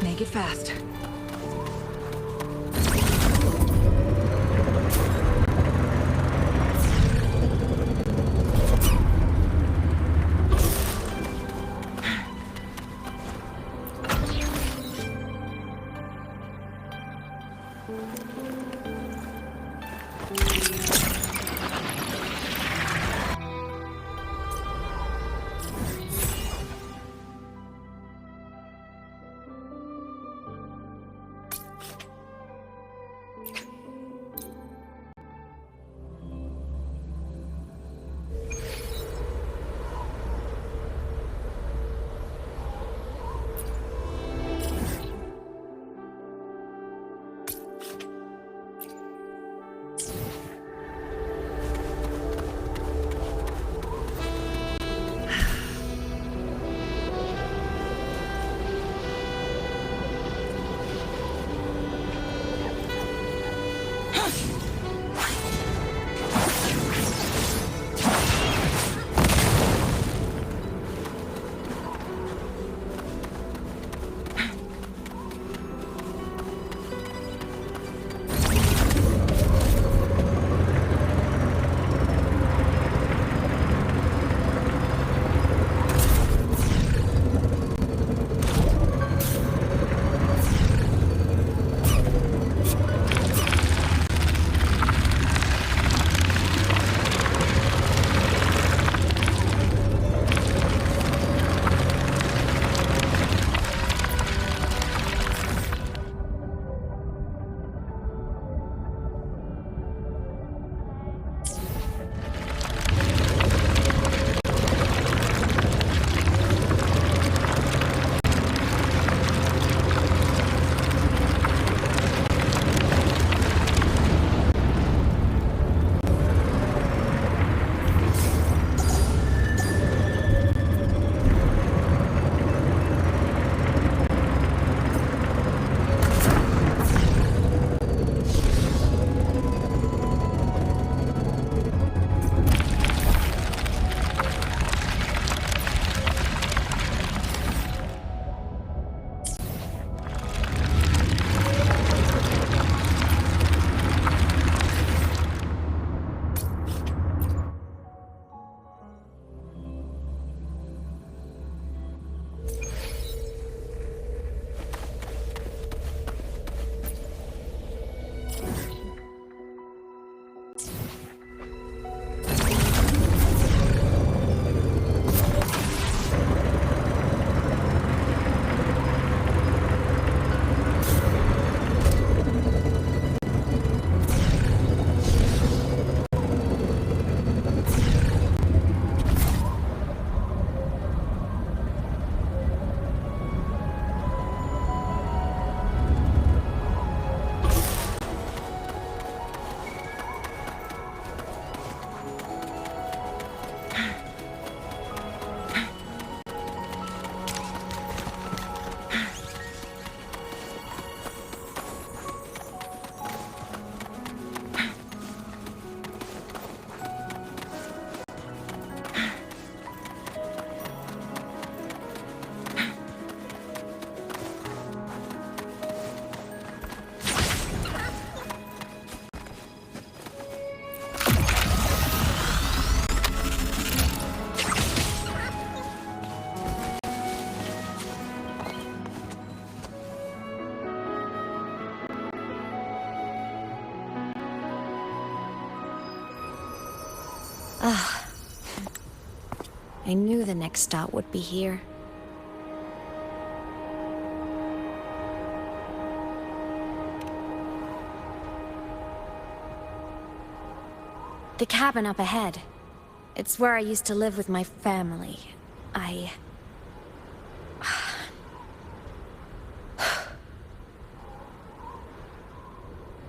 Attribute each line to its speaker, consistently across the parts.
Speaker 1: Make it fast. I knew the next stop would be here. The cabin up ahead. It's where I used to live with my family.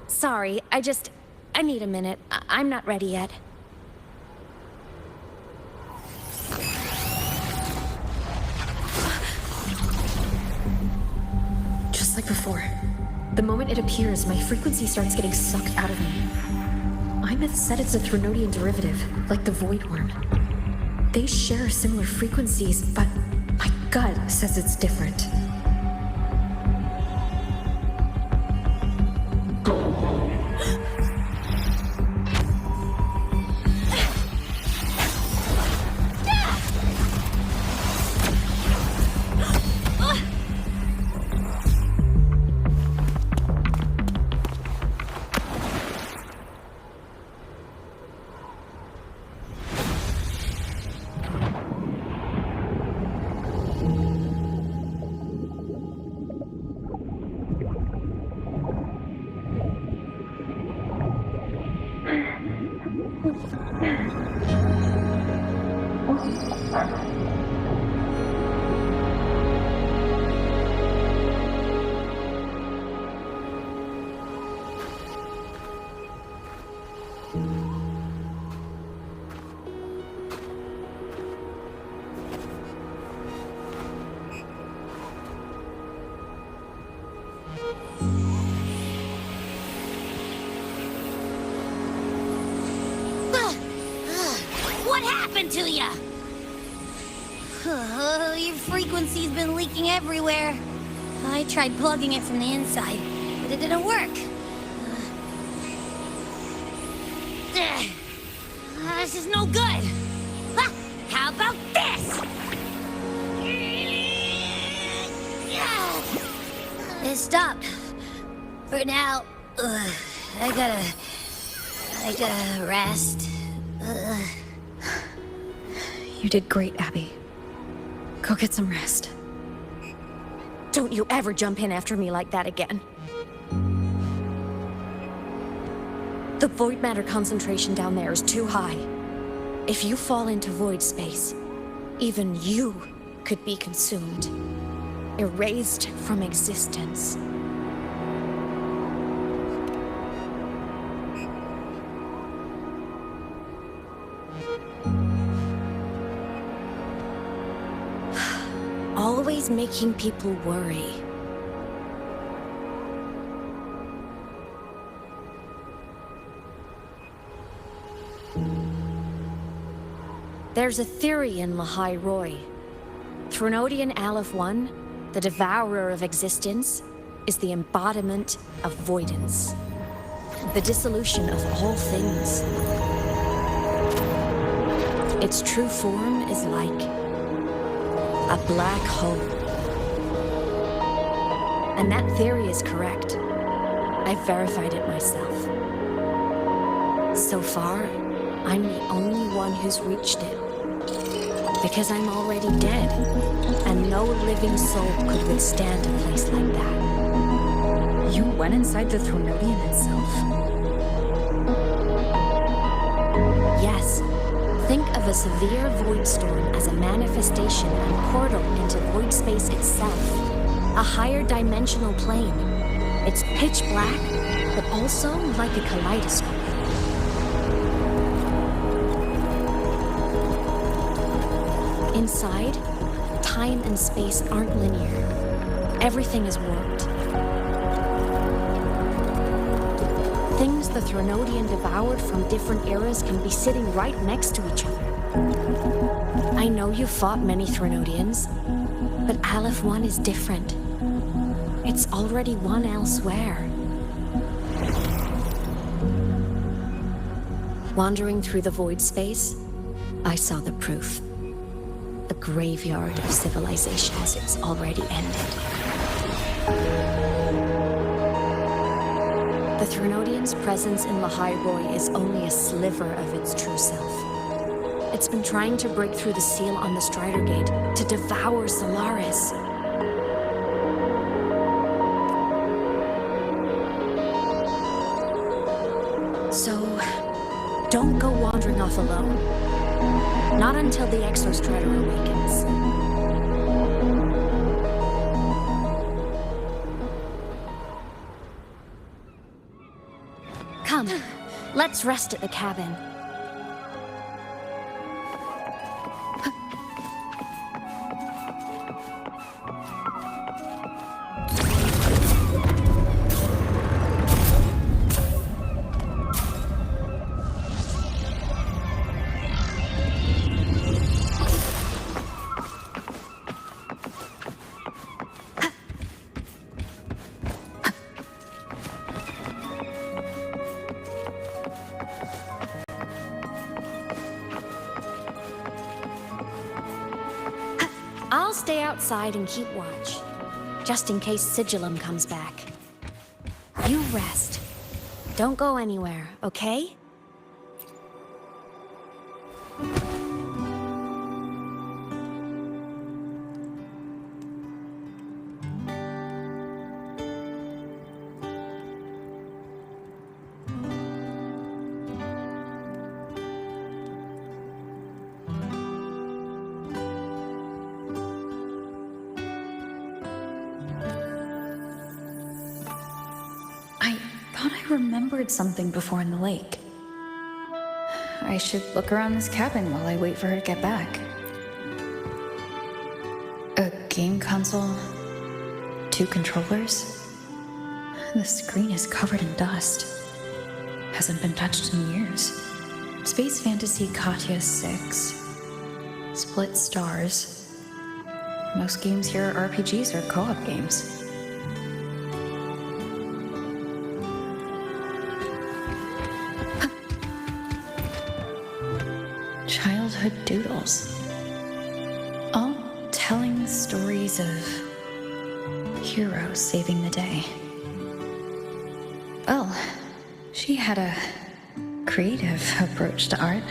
Speaker 1: Sorry, I need a minute. I'm not ready yet.
Speaker 2: Just like before. The moment it appears, my frequency starts getting sucked out of me. Imeth said it's a Threnodian derivative, like the Void Worm. They share similar frequencies, but my gut says it's different.
Speaker 1: What happened to ya? Your frequency's been leaking everywhere. I tried plugging it from the inside, but it didn't work. This is no good. How about this? It stopped. For now, I gotta rest.
Speaker 2: You did great, Abby. Go get some rest.
Speaker 1: Don't you ever jump in after me like that again. The void matter concentration down there is too high. If you fall into void space, even you could be consumed, erased from existence. Always making people worry. There's a theory in Lahai Roy. Threnodian Aleph 1, the devourer of existence, is the embodiment of voidance. The dissolution of all things. Its true form is like a black hole. And that theory is correct. I've verified it myself. So far, I'm the only one who's reached it. Because I'm already dead, and no living soul could withstand a place like that.
Speaker 2: You went inside the Threnodian itself?
Speaker 1: Yes. Think of a severe void storm as a manifestation and portal into void space itself. A higher dimensional plane. It's pitch black, but also like a kaleidoscope. Inside, time and space aren't linear. Everything is warped. Things the Threnodian devoured from different eras can be sitting right next to each other. I know you fought many Threnodians, but Aleph 1 is different. It's already one elsewhere. Wandering through the void space, I saw the proof. The graveyard of civilizations it's already ended. The Threnodian's presence in Lahai Roy is only a sliver of its true self. It's been trying to break through the seal on the Strider Gate to devour Solaris. So, don't go wandering off alone. Not until the Exostrider awakens. Come, let's rest at the cabin. I'll stay outside and keep watch, just in case Sigillum comes back. You rest. Don't go anywhere, okay?
Speaker 2: I remembered something before in the lake. I should look around this cabin while I wait for her to get back. A game console, 2 controllers. The screen is covered in dust. Hasn't been touched in years. Space Fantasy Katya 6. Split stars. Most games here are RPGs or co-op games. Childhood doodles. All telling stories of heroes saving the day. Well, she had a creative approach to art.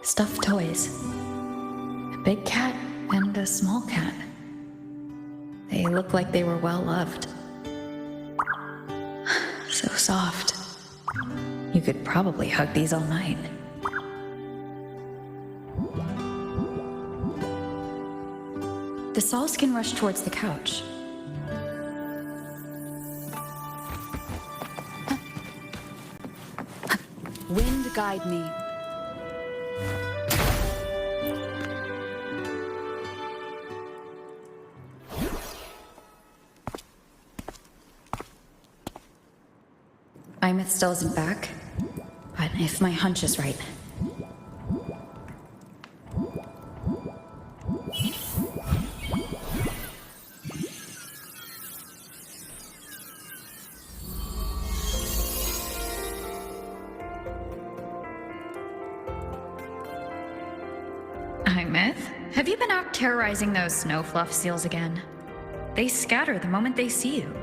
Speaker 2: Stuffed toys. A big cat and a small cat. They look like they were well loved. So soft. You could probably hug these all night. The Solskin rushed towards the couch.
Speaker 3: Wind guide me.
Speaker 2: Imith still isn't back, but if my hunch is right. Imith, have you been out terrorizing those snow fluff seals again? They scatter the moment they see you.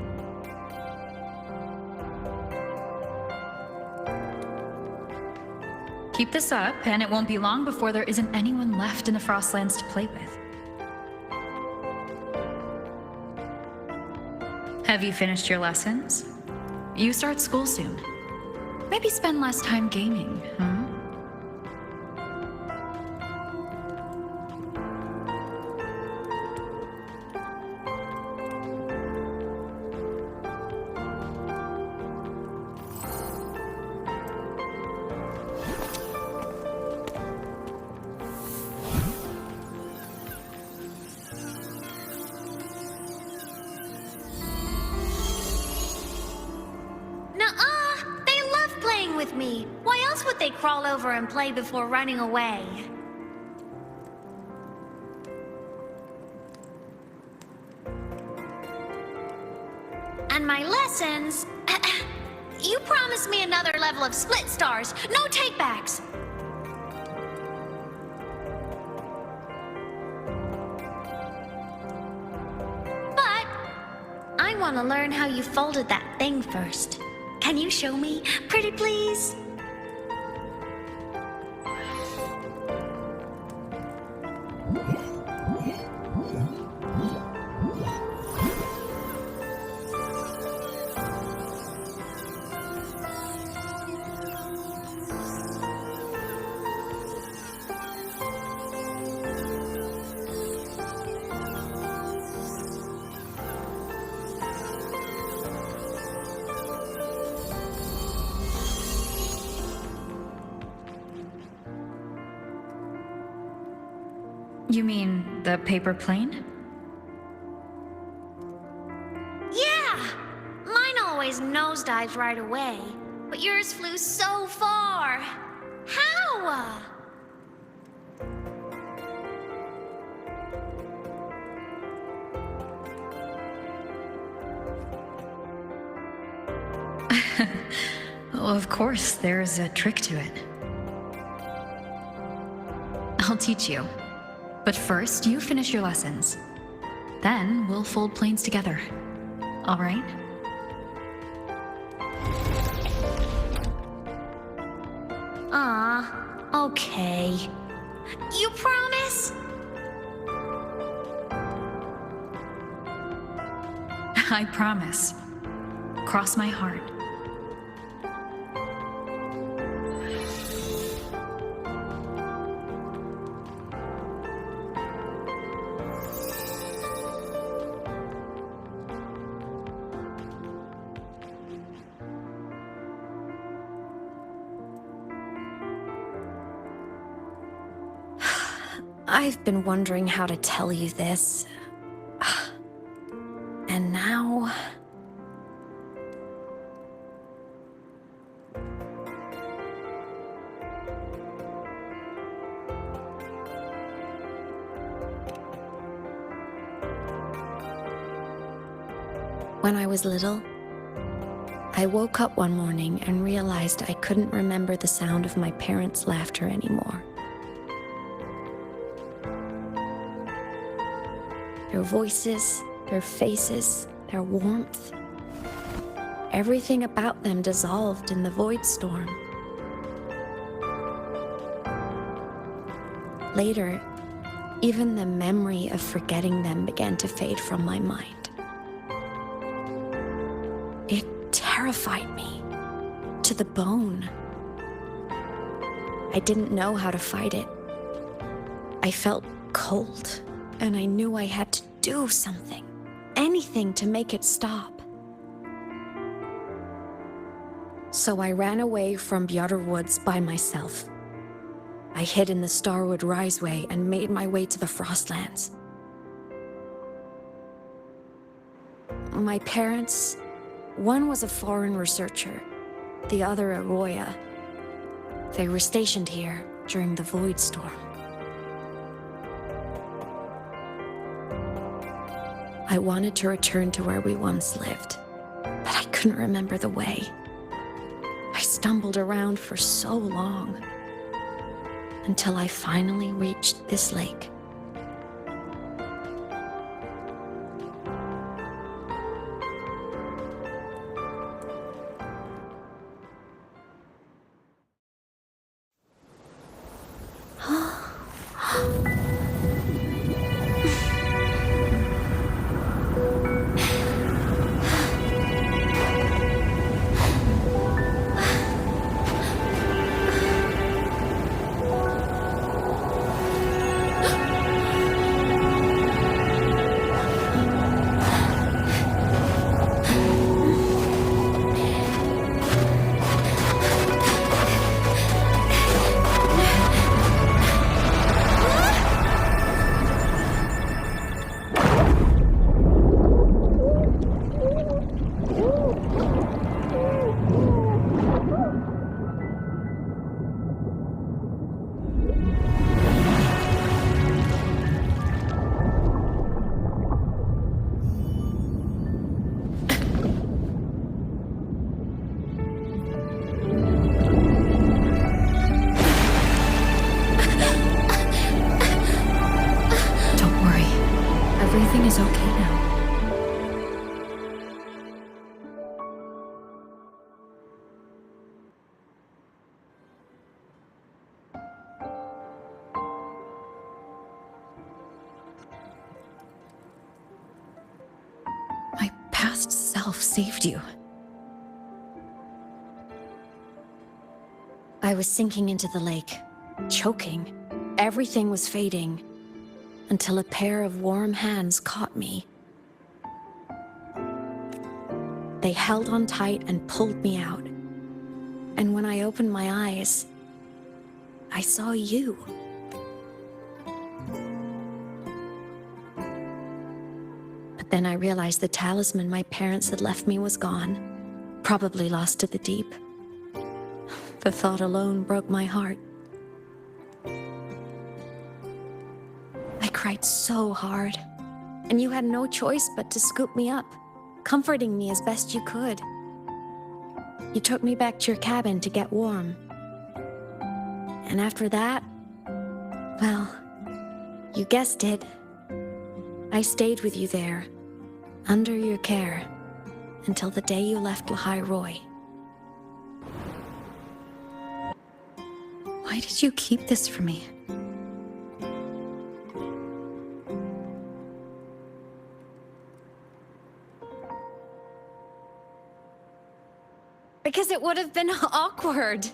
Speaker 2: Keep this up, and it won't be long before there isn't anyone left in the Frostlands to play with. Have you finished your lessons? You start school soon. Maybe spend less time gaming, huh?
Speaker 1: With me. Why else would they crawl over and play before running away?
Speaker 4: And my lessons... You promised me another level of split stars. No takebacks. But I want to learn how you folded that thing first. Can you show me, pretty please?
Speaker 2: You mean the paper plane?
Speaker 4: Yeah! Mine always nosedived right away, but yours flew so far. How?
Speaker 2: Well, of course, there's a trick to it. I'll teach you. But first, you finish your lessons. Then, we'll fold planes together. All right?
Speaker 4: Okay. You promise?
Speaker 2: I promise. Cross my heart.
Speaker 1: I've been wondering how to tell you this. And now... When I was little, I woke up one morning and realized I couldn't remember the sound of my parents' laughter anymore. Their voices, their faces, their warmth. Everything about them dissolved in the void storm. Later, even the memory of forgetting them began to fade from my mind. It terrified me to the bone. I didn't know how to fight it. I felt cold, and I knew I had to do something, anything to make it stop. So I ran away from Bjorder Woods by myself. I hid in the Starwood Riseway and made my way to the Frostlands. My parents, one was a foreign researcher, the other a Roya. They were stationed here during the Void Storm. I wanted to return to where we once lived, but I couldn't remember the way. I stumbled around for so long, until I finally reached this lake.
Speaker 2: past self saved you.
Speaker 1: I was sinking into the lake, choking. Everything was fading, until a pair of warm hands caught me. They held on tight and pulled me out. And when I opened my eyes, I saw you. But then I realized the talisman my parents had left me was gone, probably lost to the deep. The thought alone broke my heart. I cried so hard, and you had no choice but to scoop me up, comforting me as best you could. You took me back to your cabin to get warm. And after that, well, you guessed it. I stayed with you there, under your care, until the day you left Lahai Roy.
Speaker 2: Why did you keep this from me?
Speaker 1: Because it would have been awkward.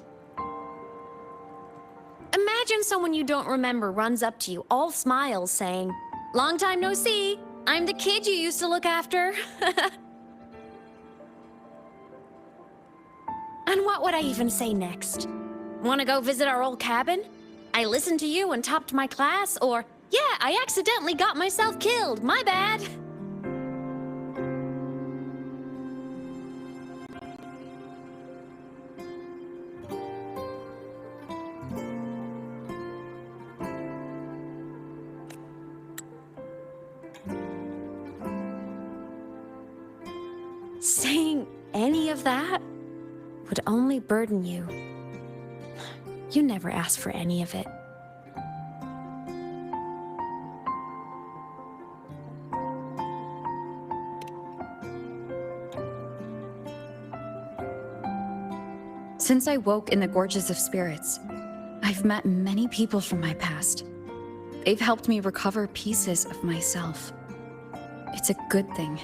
Speaker 1: Imagine someone you don't remember runs up to you, all smiles, saying, "Long time no see. I'm the kid you used to look after." And what would I even say next? Want to go visit our old cabin? I listened to you and topped my class, or, "Yeah, I accidentally got myself killed. My bad." Saying any of that would only burden you. You never asked for any of it.
Speaker 2: Since I woke in the Gorges of Spirits, I've met many people from my past. They've helped me recover pieces of myself. It's a good thing.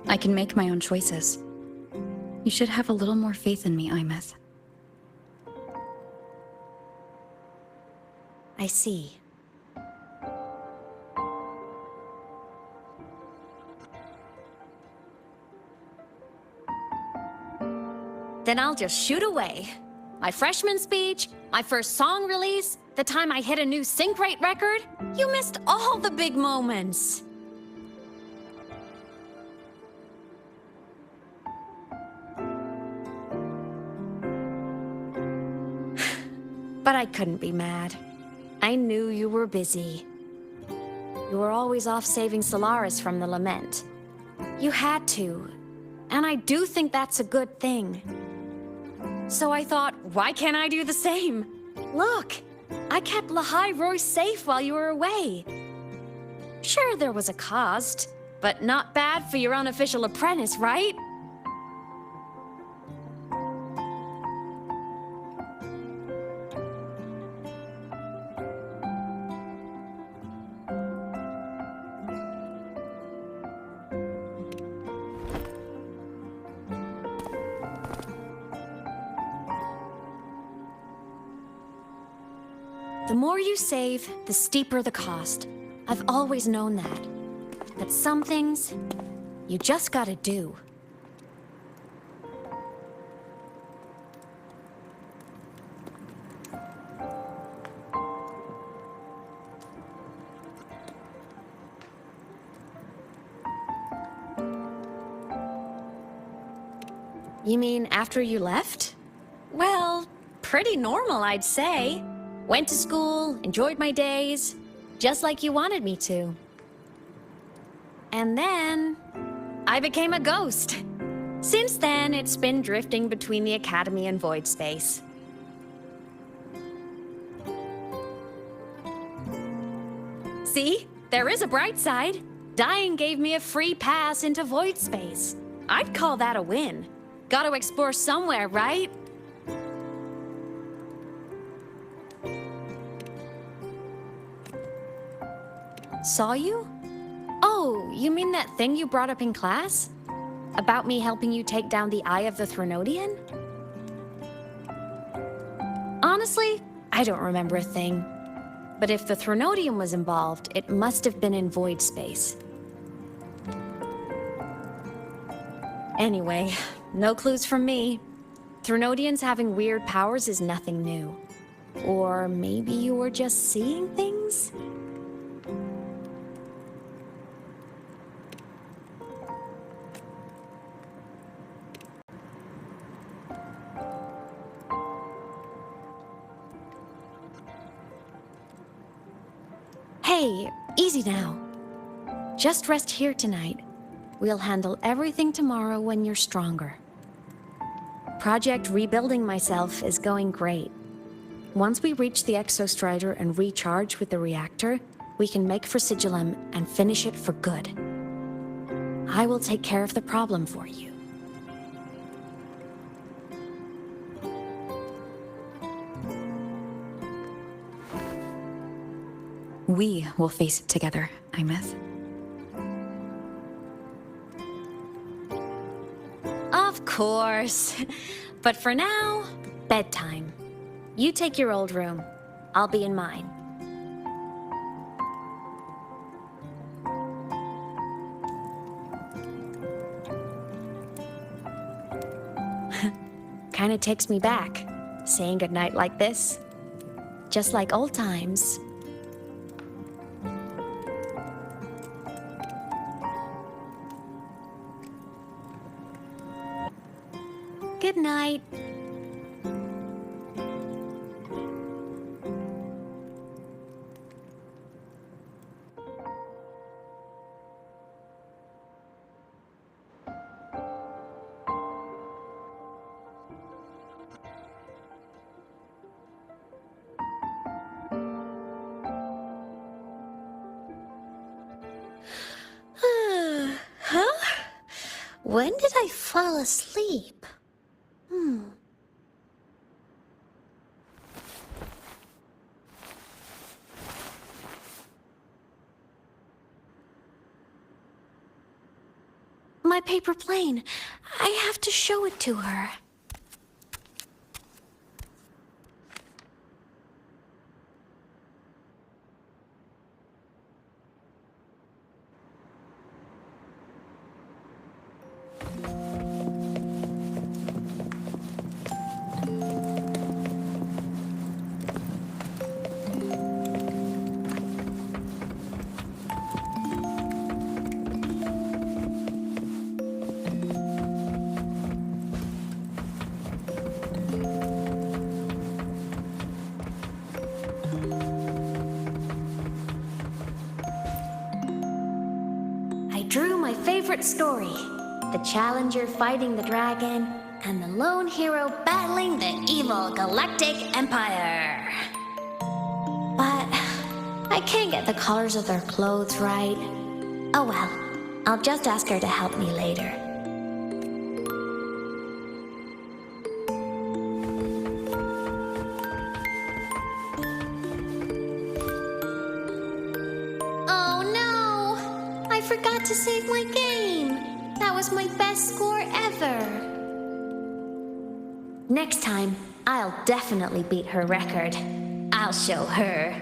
Speaker 2: I can make my own choices. You should have a little more faith in me, Imeth.
Speaker 1: I see. Then I'll just shoot away. My freshman speech, my first song release, the time I hit a new sync rate record. You missed all the big moments. But I couldn't be mad. I knew you were busy. You were always off saving Solaris from the lament. You had to, and I do think that's a good thing. So I thought, why can't I do the same? Look, I kept Lahai Roy safe while you were away. Sure, there was a cost, but not bad for your unofficial apprentice, right? The more you save, the steeper the cost. I've always known that. But some things, you just gotta do. You mean after you left? Well, pretty normal, I'd say. Went to school, enjoyed my days, just like you wanted me to. And then, I became a ghost. Since then, it's been drifting between the Academy and Void Space. See? There is a bright side. Dying gave me a free pass into Void Space. I'd call that a win. Gotta explore somewhere, right? Saw you? Oh, you mean that thing you brought up in class? About me helping you take down the Eye of the Thronodian? Honestly, I don't remember a thing. But if the Thronodian was involved, it must have been in void space. Anyway, no clues from me. Thronodians having weird powers is nothing new. Or maybe you were just seeing things? Hey, easy now. Just rest here tonight. We'll handle everything tomorrow when you're stronger. Project Rebuilding Myself is going great. Once we reach the Exostrider and recharge with the reactor, we can make for Sigillum and finish it for good. I will take care of the problem for you.
Speaker 2: We will face it together, Imeth.
Speaker 1: Of course. But for now, bedtime. You take your old room. I'll be in mine. Kinda takes me back, saying goodnight like this. Just like old times. Good night.
Speaker 4: Huh? When did I fall asleep? My paper plane. I have to show it to her. Drew my favorite story. The Challenger fighting the dragon, and the lone hero battling the evil Galactic Empire. But I can't get the colors of their clothes right. Oh well, I'll just ask her to help me later. I forgot to save my game. That was my best score ever. Next time, I'll definitely beat her record. I'll show her.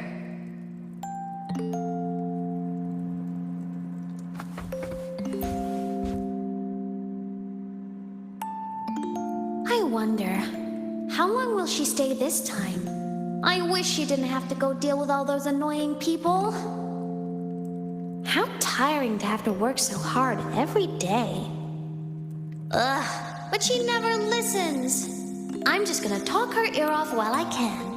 Speaker 4: I wonder, how long will she stay this time? I wish she didn't have to go deal with all those annoying people. How tiring to have to work so hard every day. Ugh, but she never listens. I'm just gonna talk her ear off while I can.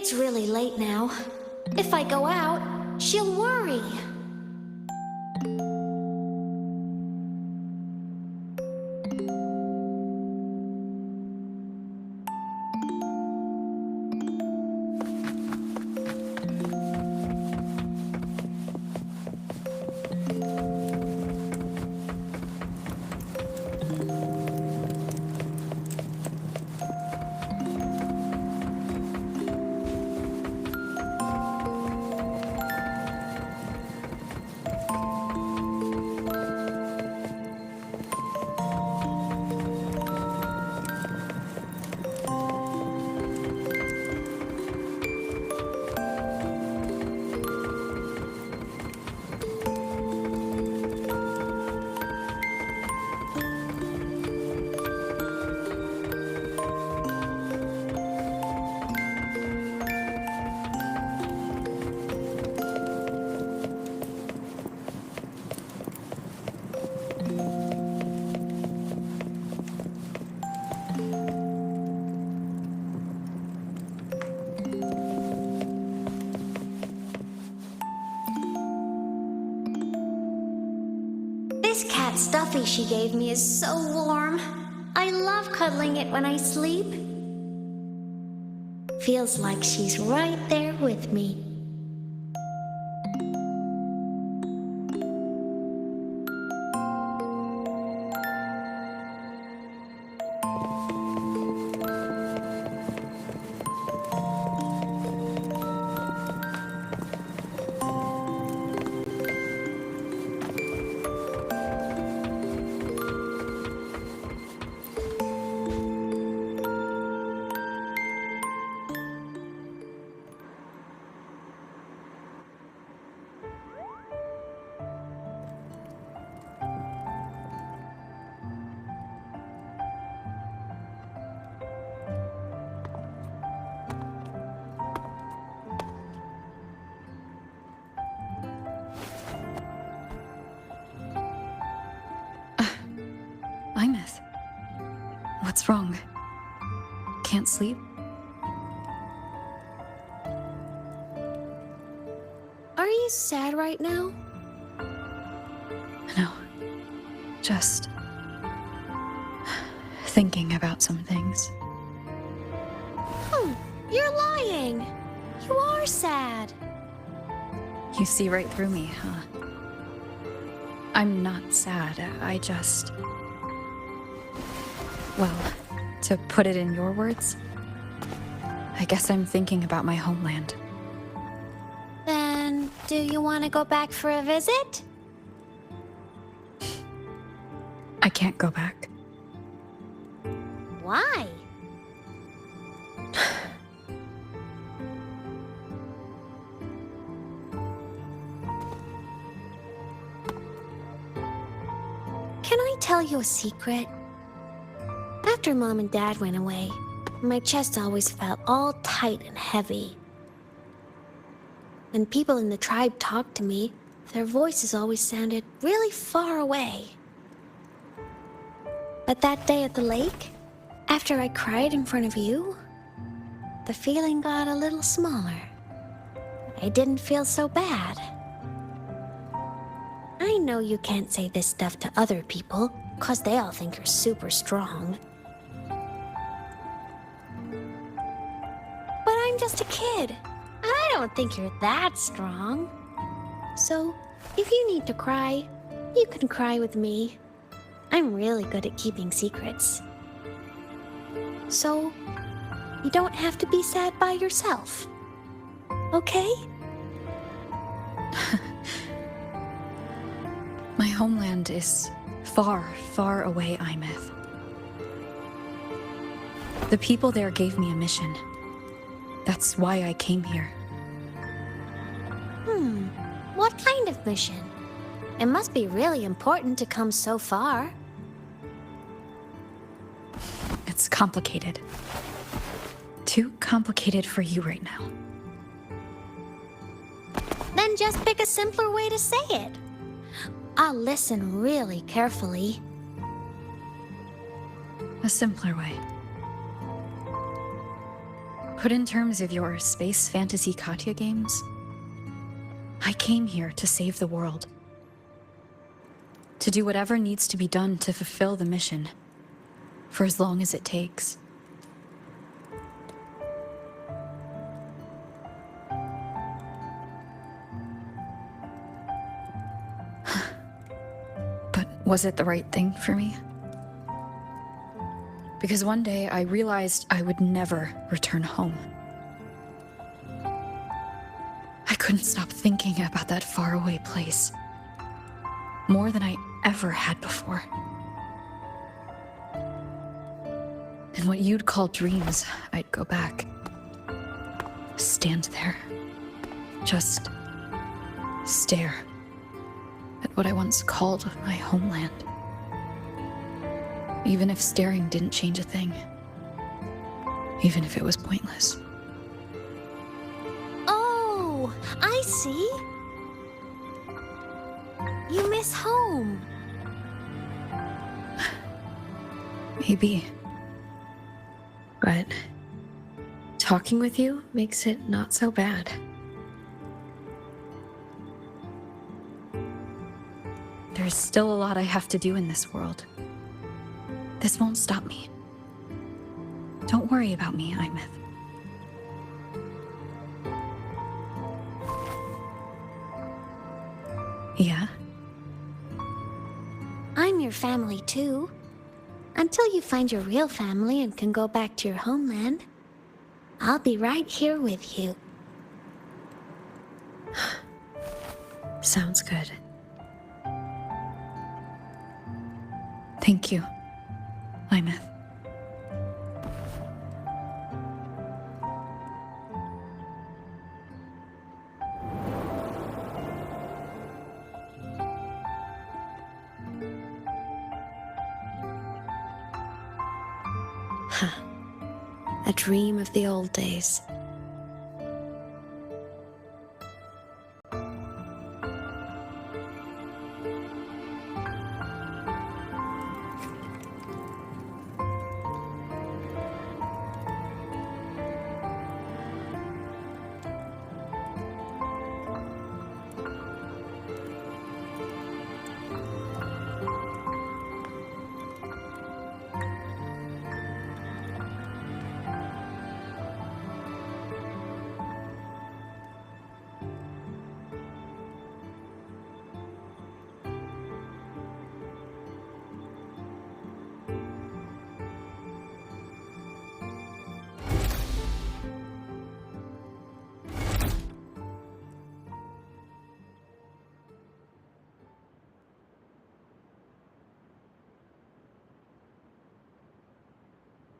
Speaker 4: It's really late now. If I go out, she'll worry. This cat stuffy she gave me is so warm. I love cuddling it when I sleep. Feels like she's right there with me.
Speaker 2: What's wrong? Can't sleep?
Speaker 4: Are you sad right now?
Speaker 2: No. Just thinking about some things.
Speaker 4: You're lying. You are sad.
Speaker 2: You see right through me, huh? I'm not sad. I just... Well, to put it in your words, I guess I'm thinking about my homeland.
Speaker 4: Then, do you want to go back for a visit?
Speaker 2: I can't go back.
Speaker 4: Why? Can I tell you a secret? After Mom and Dad went away, my chest always felt all tight and heavy. When people in the tribe talked to me, their voices always sounded really far away. But that day at the lake, after I cried in front of you, the feeling got a little smaller. I didn't feel so bad. I know you can't say this stuff to other people, 'cause they all think you're super strong. But I'm just a kid, and I don't think you're that strong. So, if you need to cry, you can cry with me. I'm really good at keeping secrets. So, you don't have to be sad by yourself. Okay?
Speaker 2: My homeland is far, far away, Imeth. The people there gave me a mission. That's why I came here.
Speaker 4: What kind of mission? It must be really important to come so far.
Speaker 2: It's complicated. Too complicated for you right now.
Speaker 4: Then just pick a simpler way to say it. I'll listen really carefully.
Speaker 2: A simpler way. Put in terms of your space fantasy Katya games, I came here to save the world. To do whatever needs to be done to fulfill the mission, for as long as it takes. But was it the right thing for me? Because one day I realized I would never return home. I couldn't stop thinking about that faraway place. More than I ever had before. In what you'd call dreams, I'd go back. Stand there. Just stare at what I once called my homeland. Even if staring didn't change a thing. Even if it was pointless.
Speaker 4: Oh, I see. You miss home.
Speaker 2: Maybe. But talking with you makes it not so bad. There's still a lot I have to do in this world. This won't stop me. Don't worry about me, Imeth. Yeah?
Speaker 4: I'm your family too. Until you find your real family and can go back to your homeland, I'll be right here with you.
Speaker 2: Sounds good. Thank you, Imeth.
Speaker 1: A dream of the old days.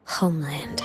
Speaker 1: Homeland.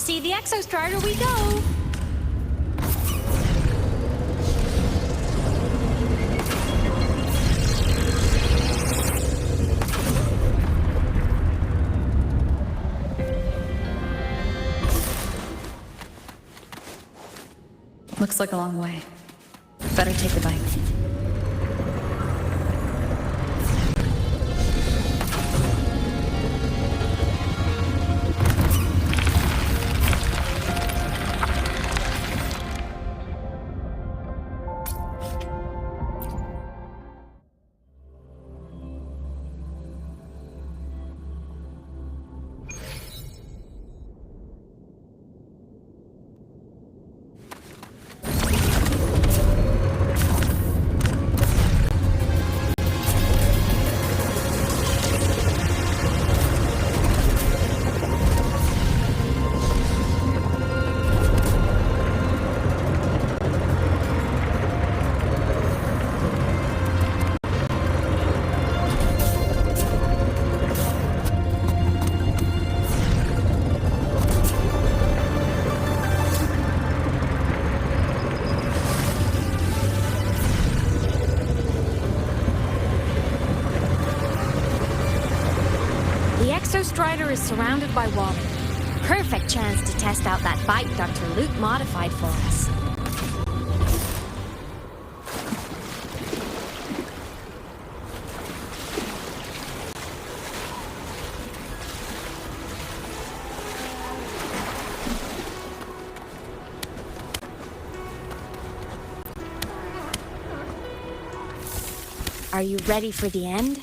Speaker 1: see the Exostrider we go!
Speaker 2: Looks like a long way. Better take the bike.
Speaker 1: The Exostrider is surrounded by water. Perfect chance to test out that bike Dr. Luke modified for us. Are you ready for the end?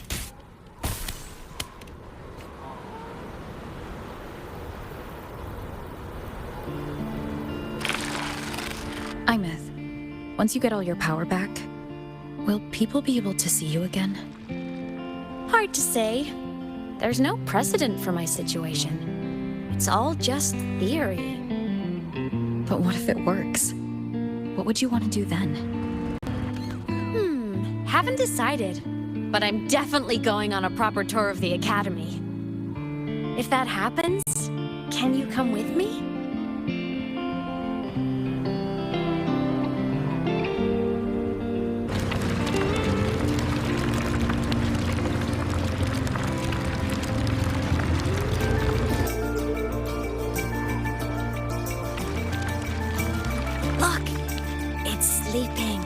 Speaker 2: Imeth, once you get all your power back, will people be able to see you again?
Speaker 1: Hard to say. There's no precedent for my situation. It's all just theory.
Speaker 2: But what if it works? What would you want to do then?
Speaker 1: Haven't decided. But I'm definitely going on a proper tour of the Academy. If that happens, can you come with me? Look, it's sleeping.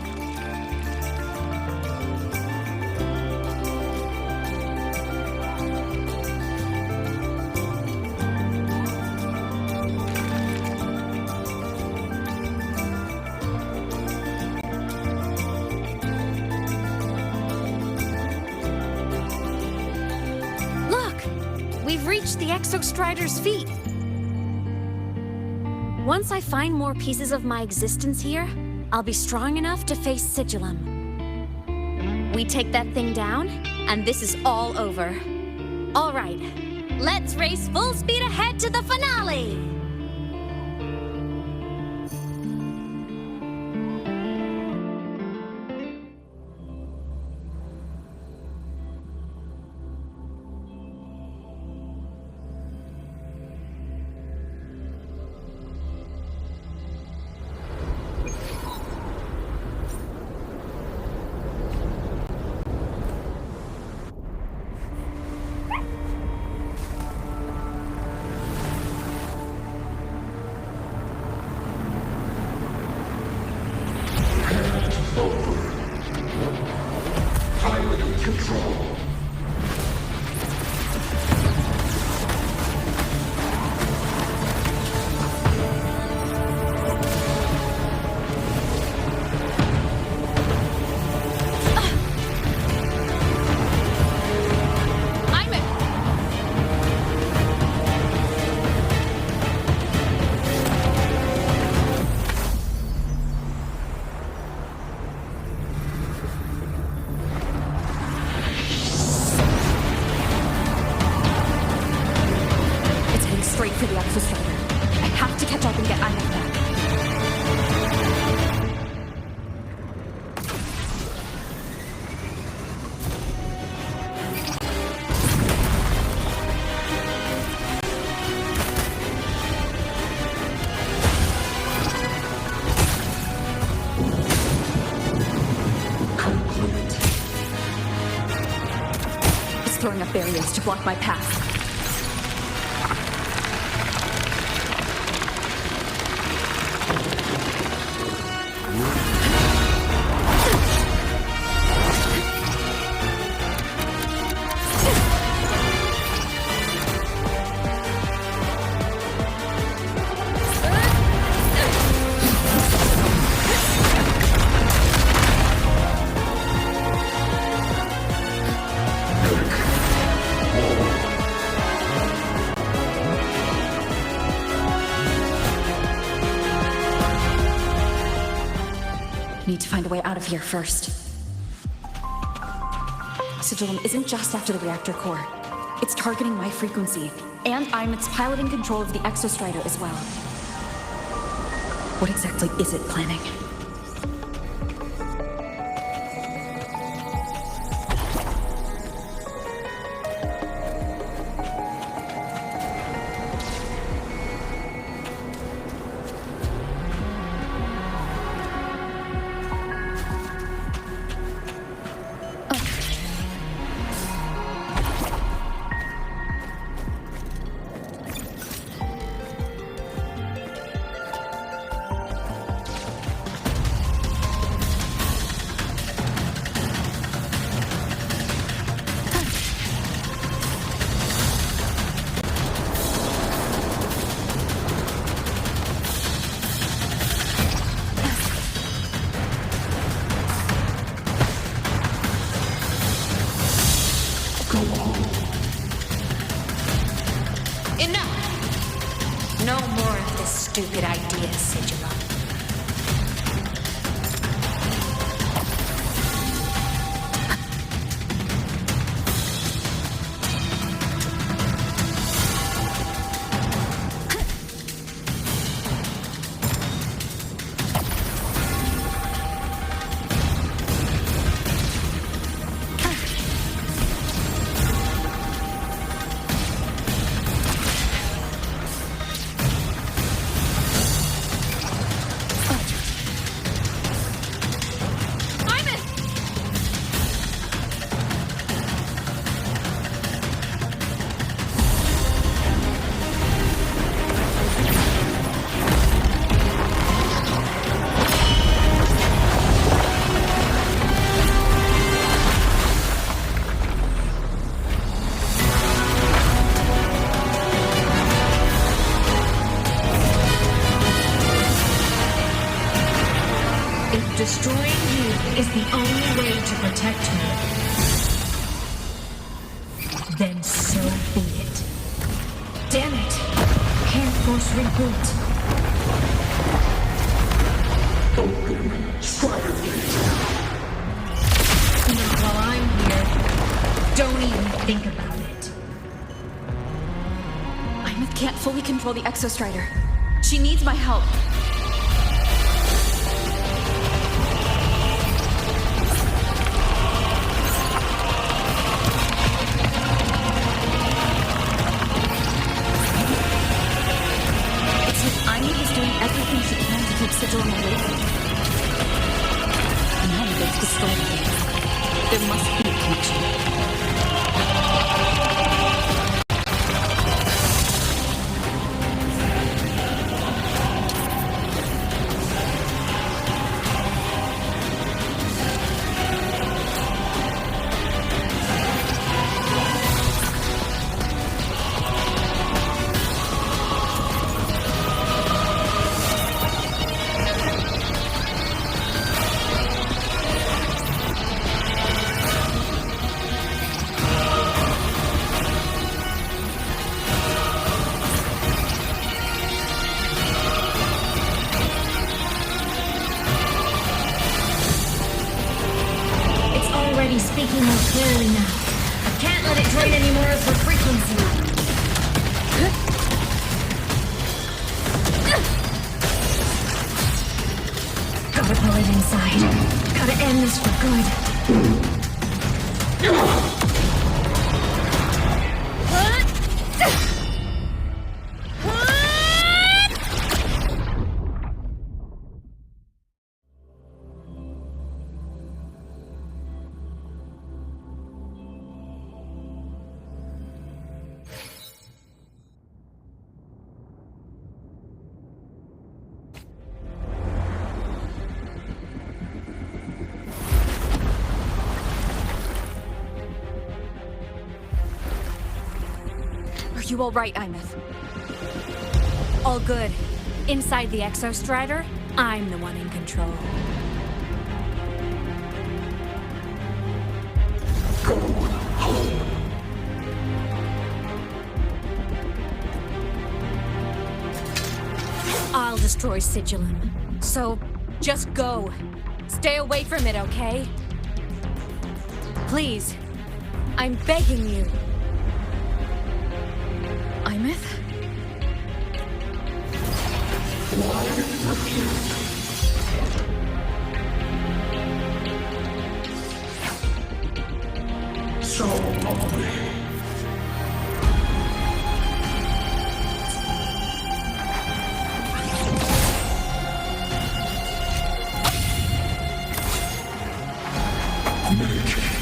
Speaker 1: We've reached the Exostrider's feet. Once I find more pieces of my existence here, I'll be strong enough to face Sigillum. We take that thing down, and this is all over. All right, let's race full speed ahead to the finale!
Speaker 2: throwing up barriers to block my path. Need to find a way out of here first. Sigillum isn't just after the reactor core. It's targeting my frequency, and I'm its piloting control of the exostrider as well. What exactly is it planning?
Speaker 1: Enough! No more of this stupid idea, Sigillum.
Speaker 5: Destroying you is the only way to protect me. Then so be it. Damn it! Can't force reboot. Not while I'm here. Don't even think about it.
Speaker 2: Imith can't fully control the exostrider. She needs my help. Everything she can to keep Sigillum away from me. Now they've destroyed things. There must be a connection.
Speaker 5: Speaking more clearly now. I can't let it drain any more of her frequency. Gotta pull it inside. Gotta end this for good.
Speaker 3: you all right, Imeth?
Speaker 1: All good. Inside the Exostrider, I'm the one in control. I'll destroy Sigilum. So, just go. Stay away from it, okay? Please. I'm begging you.
Speaker 3: Imeth?
Speaker 6: So lonely.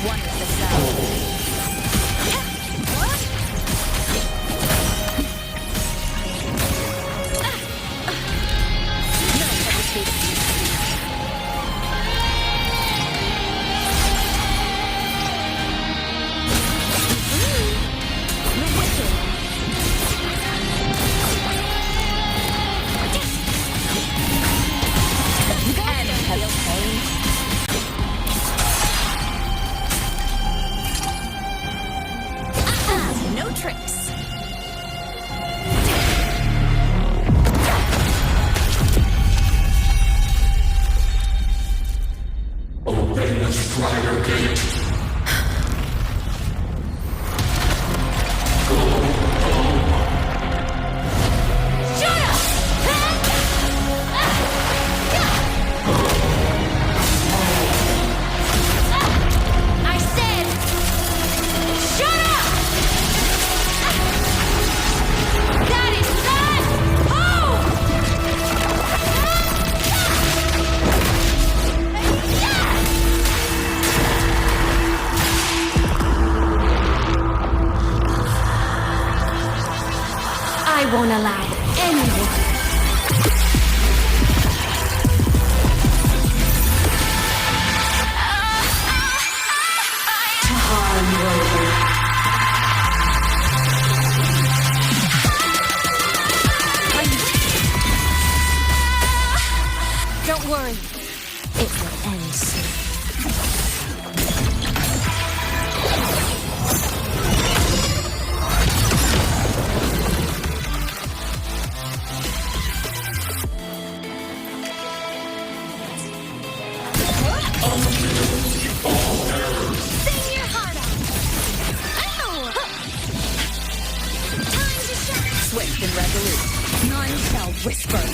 Speaker 3: One is the cell. No hesitation. The wicked. And hello, pain. No tricks.
Speaker 6: Obey the Strider Gate.
Speaker 1: I said, shut up! That is not home! I won't allow anyone. Don't worry. It will end soon. Sing your heart out. Ow! Time to shine.
Speaker 3: Swift and resolute. None shall whisper.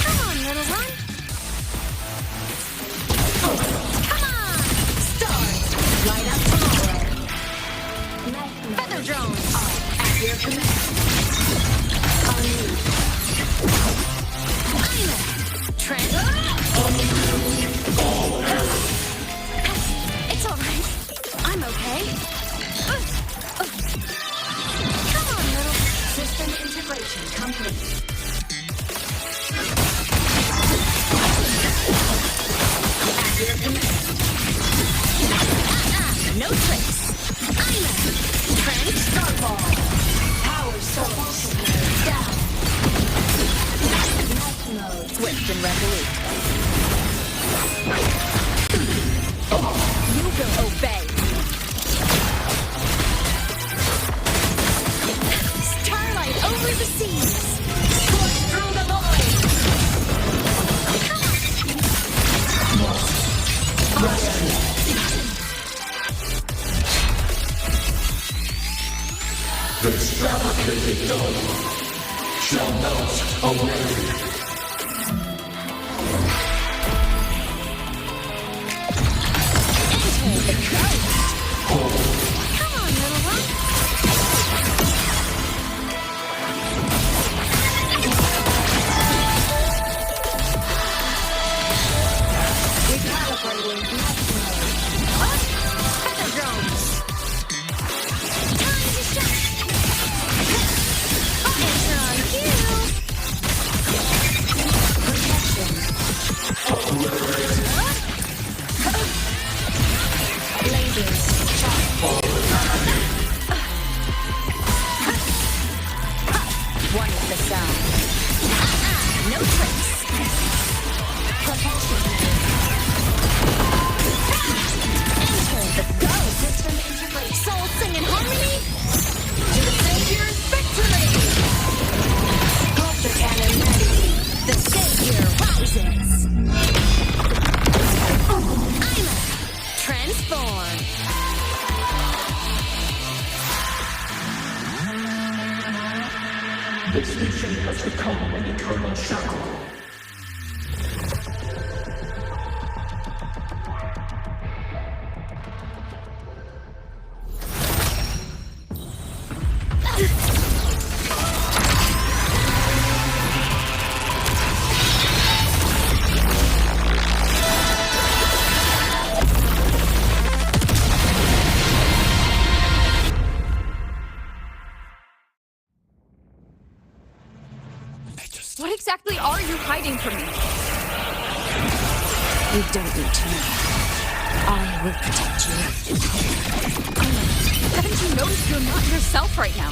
Speaker 1: Come on, little one. Come on.
Speaker 3: Stars light up tomorrow.
Speaker 1: Feather drones.
Speaker 3: At your command.
Speaker 1: Trent. It's all right. I'm okay. Come on, little.
Speaker 3: System integration complete. At your command. No tricks.
Speaker 1: Trent.
Speaker 3: Starball. Power source. Down. Night mode. Swift and resolute. You will obey.
Speaker 1: Starlight over the seas.
Speaker 3: Scorch through the void.
Speaker 6: This fabricated dome shall melt away.
Speaker 1: Come on, little one.
Speaker 3: Recalibrating.
Speaker 1: Feather drones. Time to shine. Answer on cue.
Speaker 3: sound. No tricks. Propulsion. Enter the ghost. System interface. Soul sing in harmony. To the Savior's victory. Culture cannon ready. The Savior rises. I'm a transform.
Speaker 6: This nation has become an eternal shackle.
Speaker 3: What exactly are you hiding from me?
Speaker 1: You don't need to know. I will protect you.
Speaker 3: Haven't you noticed you're not yourself right now?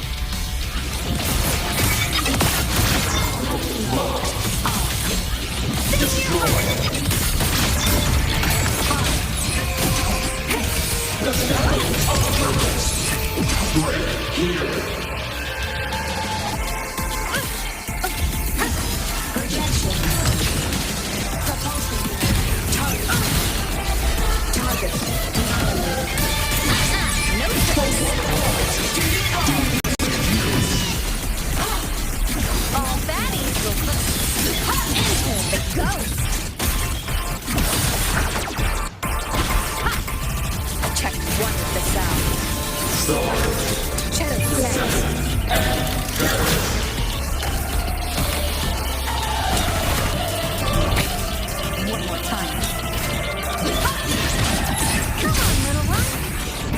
Speaker 3: All baddies will enter the ghost. Check one with the sound. Check one more time. Come on, little one.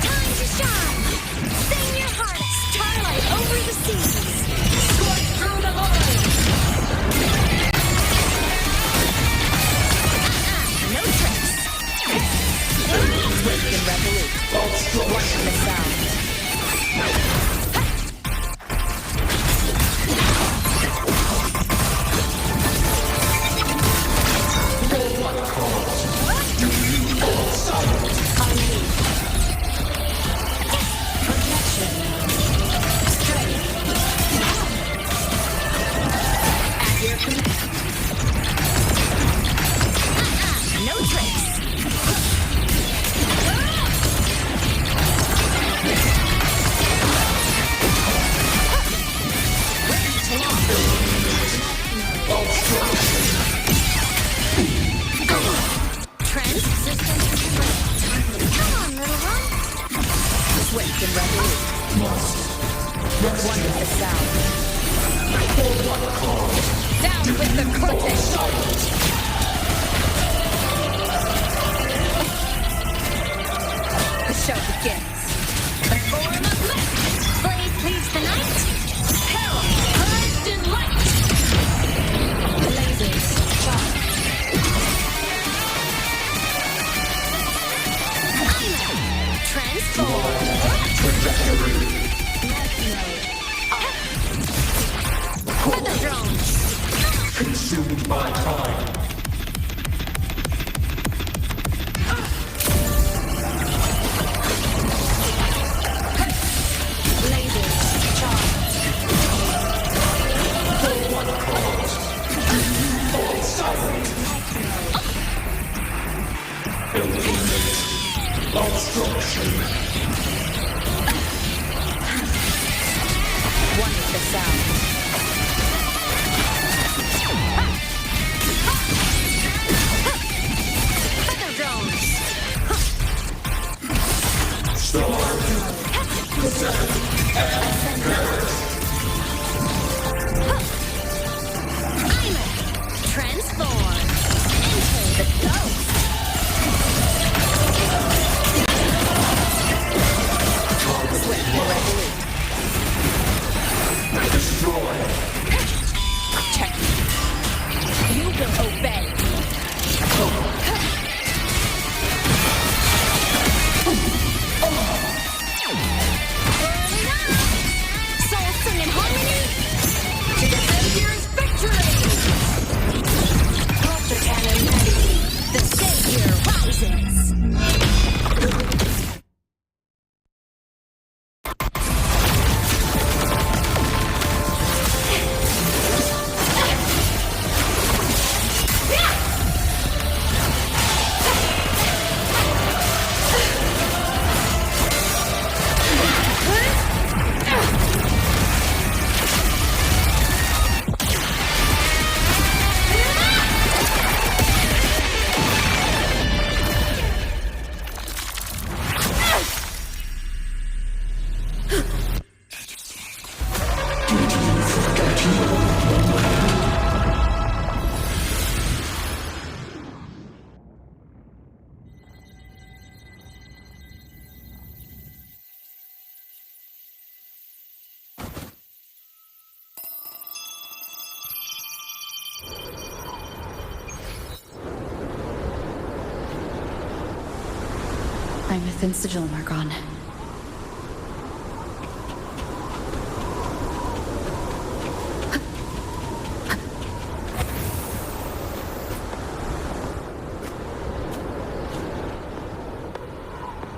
Speaker 3: Time to shine. Sing your heart. Starlight over the seas. Scorch through the void. No tricks. Wake and revolute. One from the sound. No tricks. Trends, system, come on, little one. Swift and resolute. One with the sound. Down with the cortex. The show begins. The form of light. Blaze please the night. Hell, purged in light. Blazes, charge. Transform. Feather drones.
Speaker 6: Consumed by time.
Speaker 3: Lasers, charge.
Speaker 6: For what cause? All silent. Eliminate obstruction.
Speaker 3: One with the sound. Feather drones.
Speaker 6: Starve. Protect. And perish.
Speaker 3: I'm a transform. Enter the ghost.
Speaker 2: My thin sigil mark on.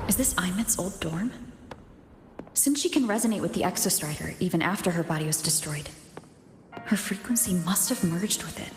Speaker 2: Is this Imet's old dorm? Since she can resonate with the Exostrider even after her body was destroyed, her frequency must have merged with it.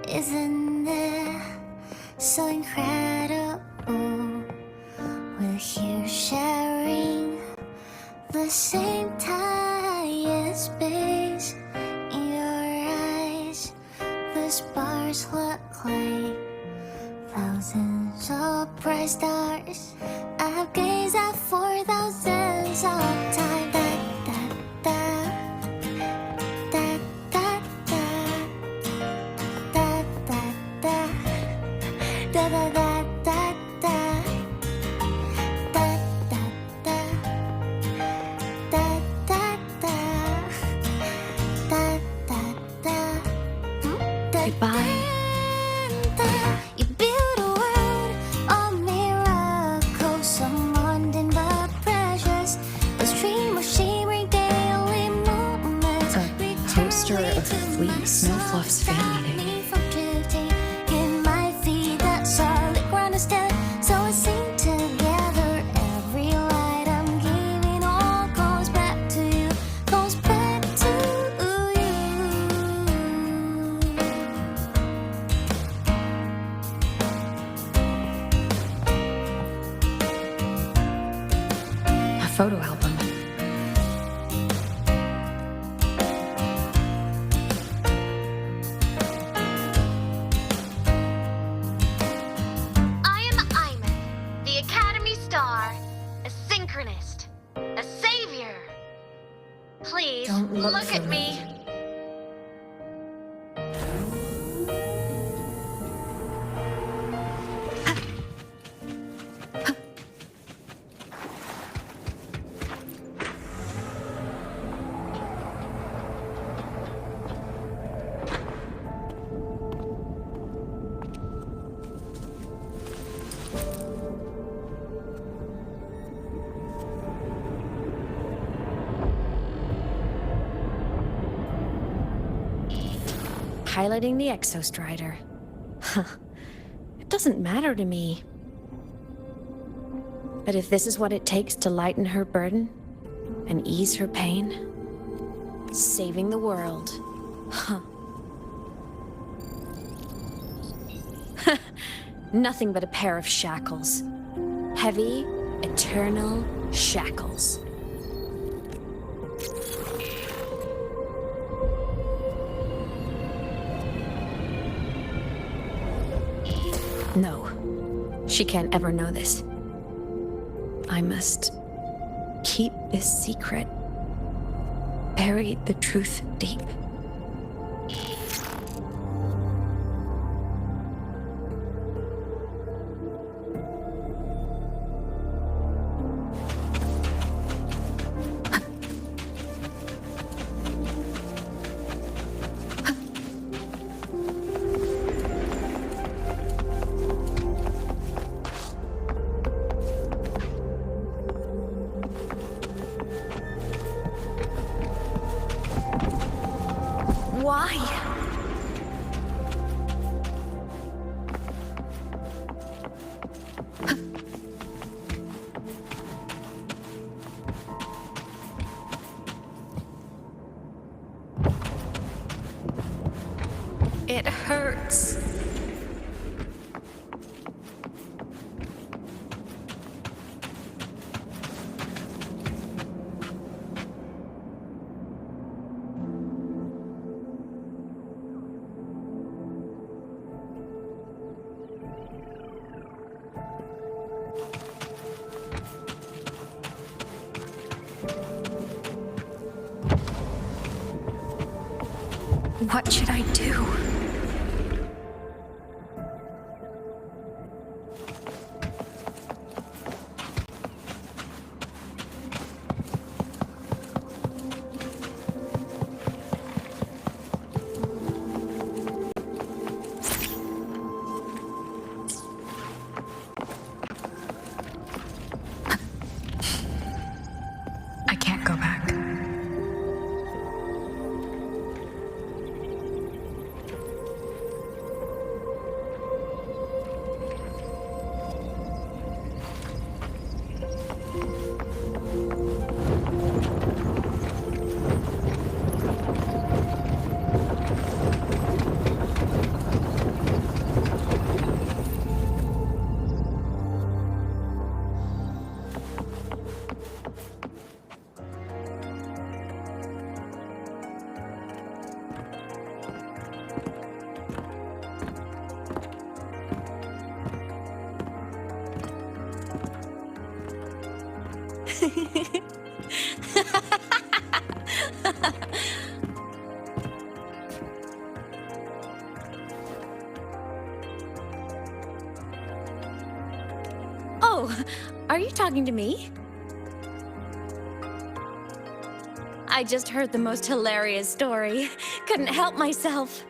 Speaker 3: Isn't it so incredible? We're here sharing the same time and space. In your eyes, the stars look like thousands of bright stars. I've gazed at for thousands of times.
Speaker 2: Goodbye.
Speaker 3: You build a world of miracles, some mundane but precious. A stream of shimmering daily moments.
Speaker 2: A poster of Fleet Snowfluff's fan meeting.
Speaker 3: From drifting in my feet, that solid ground instead. So I sing together. Every light I'm giving all goes back to you, goes back to you.
Speaker 2: A photo album.
Speaker 3: I am Iman, the Academy Star, a synchronist, a savior. Please
Speaker 2: Don't look
Speaker 3: at
Speaker 2: for
Speaker 3: me.
Speaker 1: Piloting the Exostrider. Huh. It doesn't matter to me. But if this is what it takes to lighten her burden and ease her pain, saving the world. Huh. Nothing but a pair of shackles. Heavy, eternal shackles. No, she can't ever know this. I must keep this secret. Bury the truth deep. Why? It hurts.
Speaker 2: What should I do? I can't go back.
Speaker 1: Oh, are you talking to me? I just heard the most hilarious story. Couldn't help myself.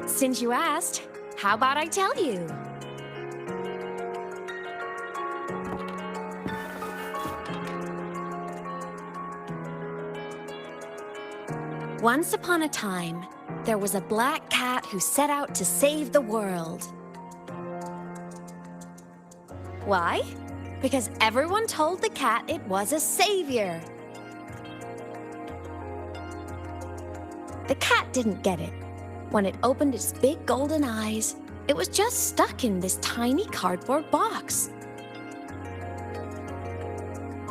Speaker 1: Since you asked, how about I tell you? Once upon a time, there was a black cat who set out to save the world. Why? Because everyone told the cat it was a savior. The cat didn't get it. When it opened its big golden eyes, it was just stuck in this tiny cardboard box.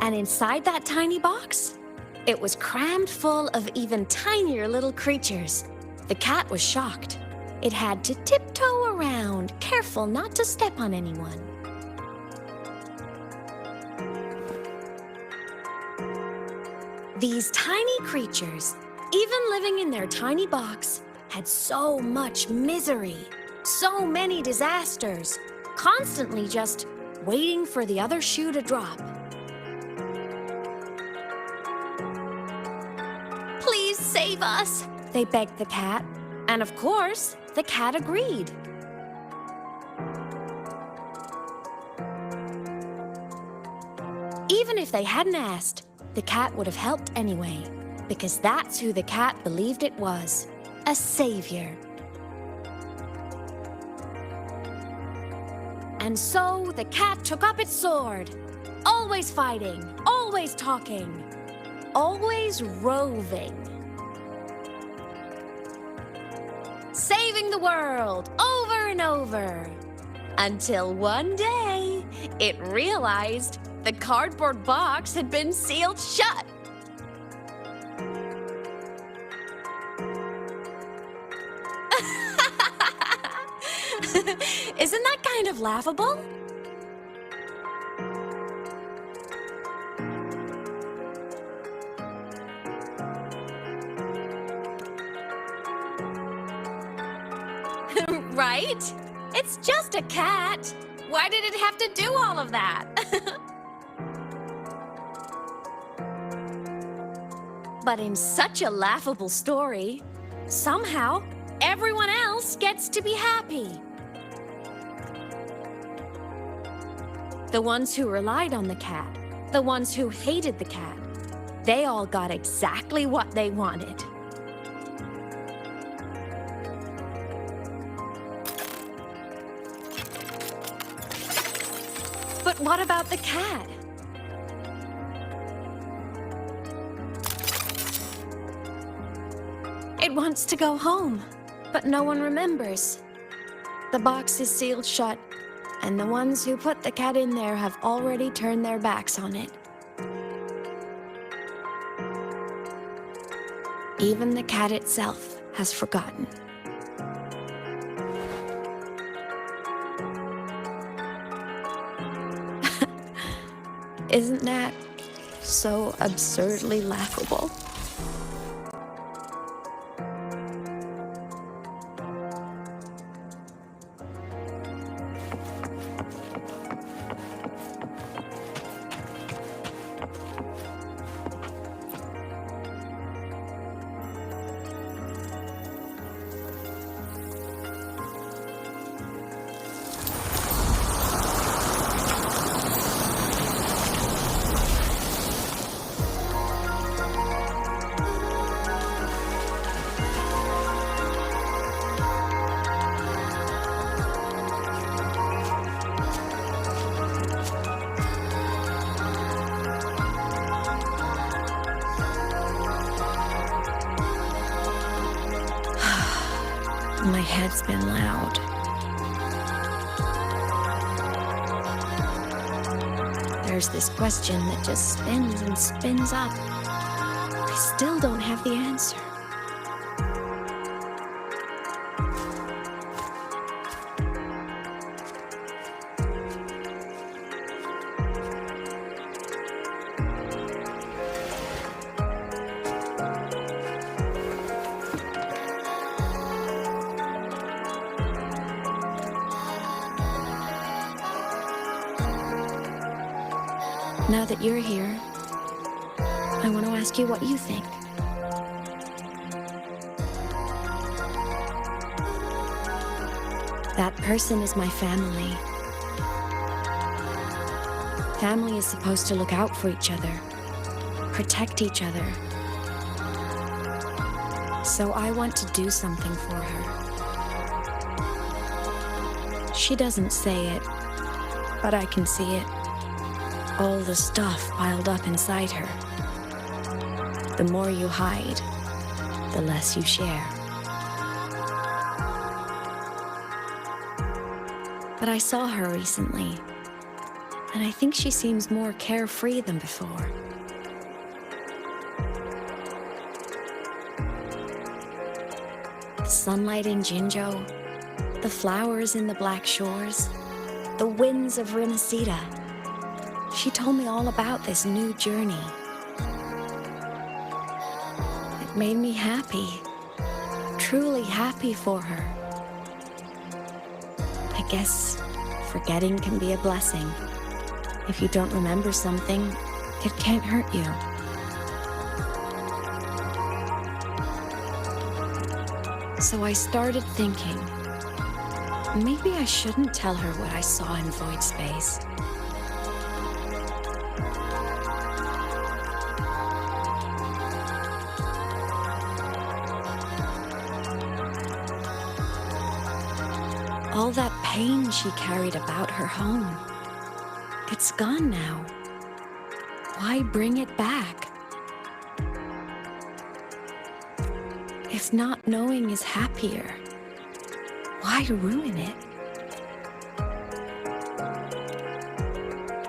Speaker 1: And inside that tiny box, it was crammed full of even tinier little creatures. The cat was shocked. It had to tiptoe around, careful not to step on anyone. These tiny creatures, even living in their tiny box, had so much misery, so many disasters, constantly just waiting for the other shoe to drop. Please save us, they begged the cat. And of course, the cat agreed. Even if they hadn't asked, the cat would have helped anyway, because that's who the cat believed it was, a savior. And so the cat took up its sword, always fighting, always talking, always roving. Saving the world over and over. Until one day, it realized the cardboard box had been sealed shut. Isn't that kind of laughable? Right? It's just a cat. Why did it have to do all of that? But in such a laughable story, somehow everyone else gets to be happy. The ones who relied on the cat, the ones who hated the cat, they all got exactly what they wanted. But what about the cat? It wants to go home, but no one remembers. The box is sealed shut, and the ones who put the cat in there have already turned their backs on it. Even the cat itself has forgotten. Isn't that so absurdly laughable? My head's been loud. There's this question that just spins and spins up. I still don't have the answer. Now that you're here, I want to ask you what you think. That person is my family. Family is supposed to look out for each other, protect each other. So I want to do something for her. She doesn't say it, but I can see it. All the stuff piled up inside her. The more you hide, the less you share. But I saw her recently, and I think she seems more carefree than before. The sunlight in Jinzhou, the flowers in the Black Shores, the winds of Rinasita. She told me all about this new journey. It made me happy, truly happy for her. I guess forgetting can be a blessing. If you don't remember something, it can't hurt you. So I started thinking, maybe I shouldn't tell her what I saw in void space. All that pain she carried about her home, it's gone now. Why bring it back? If not knowing is happier, why ruin it?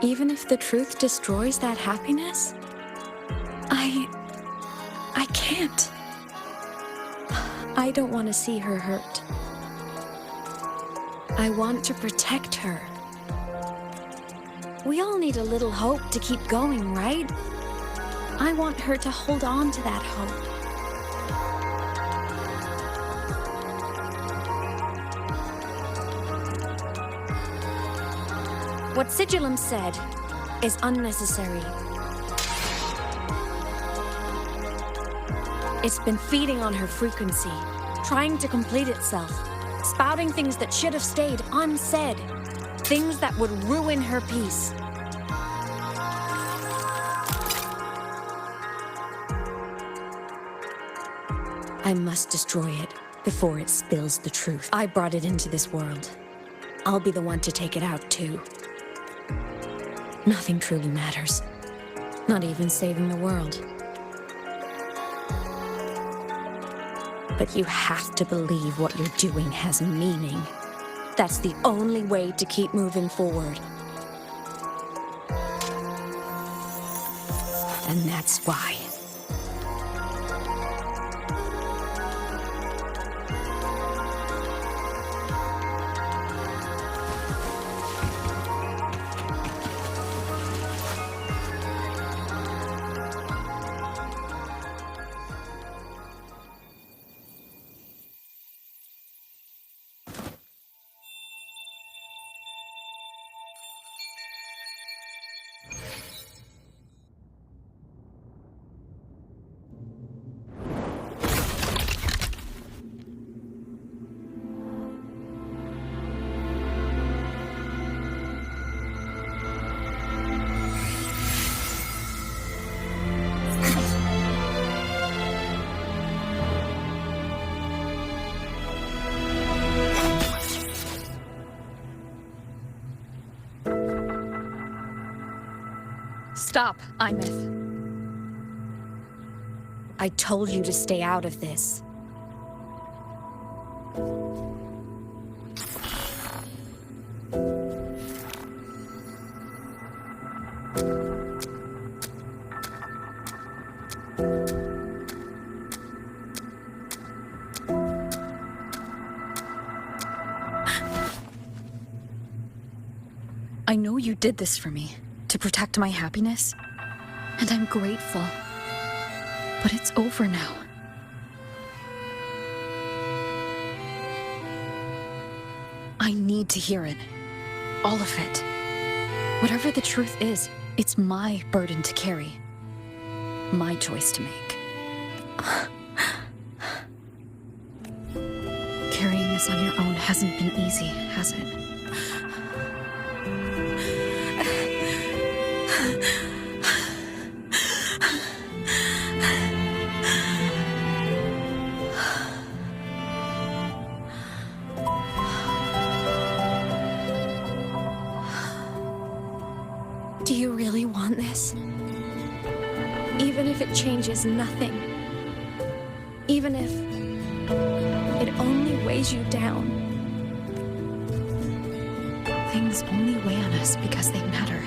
Speaker 1: Even if the truth destroys that happiness, I can't. I don't want to see her hurt. I want to protect her. We all need a little hope to keep going, right? I want her to hold on to that hope. What Sigillum said is unnecessary. It's been feeding on her frequency, trying to complete itself, spouting things that should have stayed unsaid, things that would ruin her peace. I must destroy it before it spills the truth. I brought it into this world. I'll be the one to take it out, too. Nothing truly matters. Not even saving the world. But you have to believe what you're doing has meaning. That's the only way to keep moving forward. And that's why.
Speaker 2: Stop, Imith.
Speaker 1: I told you to stay out of this.
Speaker 2: I know you did this for me, to protect my happiness, and I'm grateful. But it's over now. I need to hear it. All of it. Whatever the truth is, it's my burden to carry. My choice to make. Carrying this on your own hasn't been easy, has it?
Speaker 1: Do you really want this? Even if it changes nothing. Even if it only weighs you down.
Speaker 2: Things only weigh on us because they matter.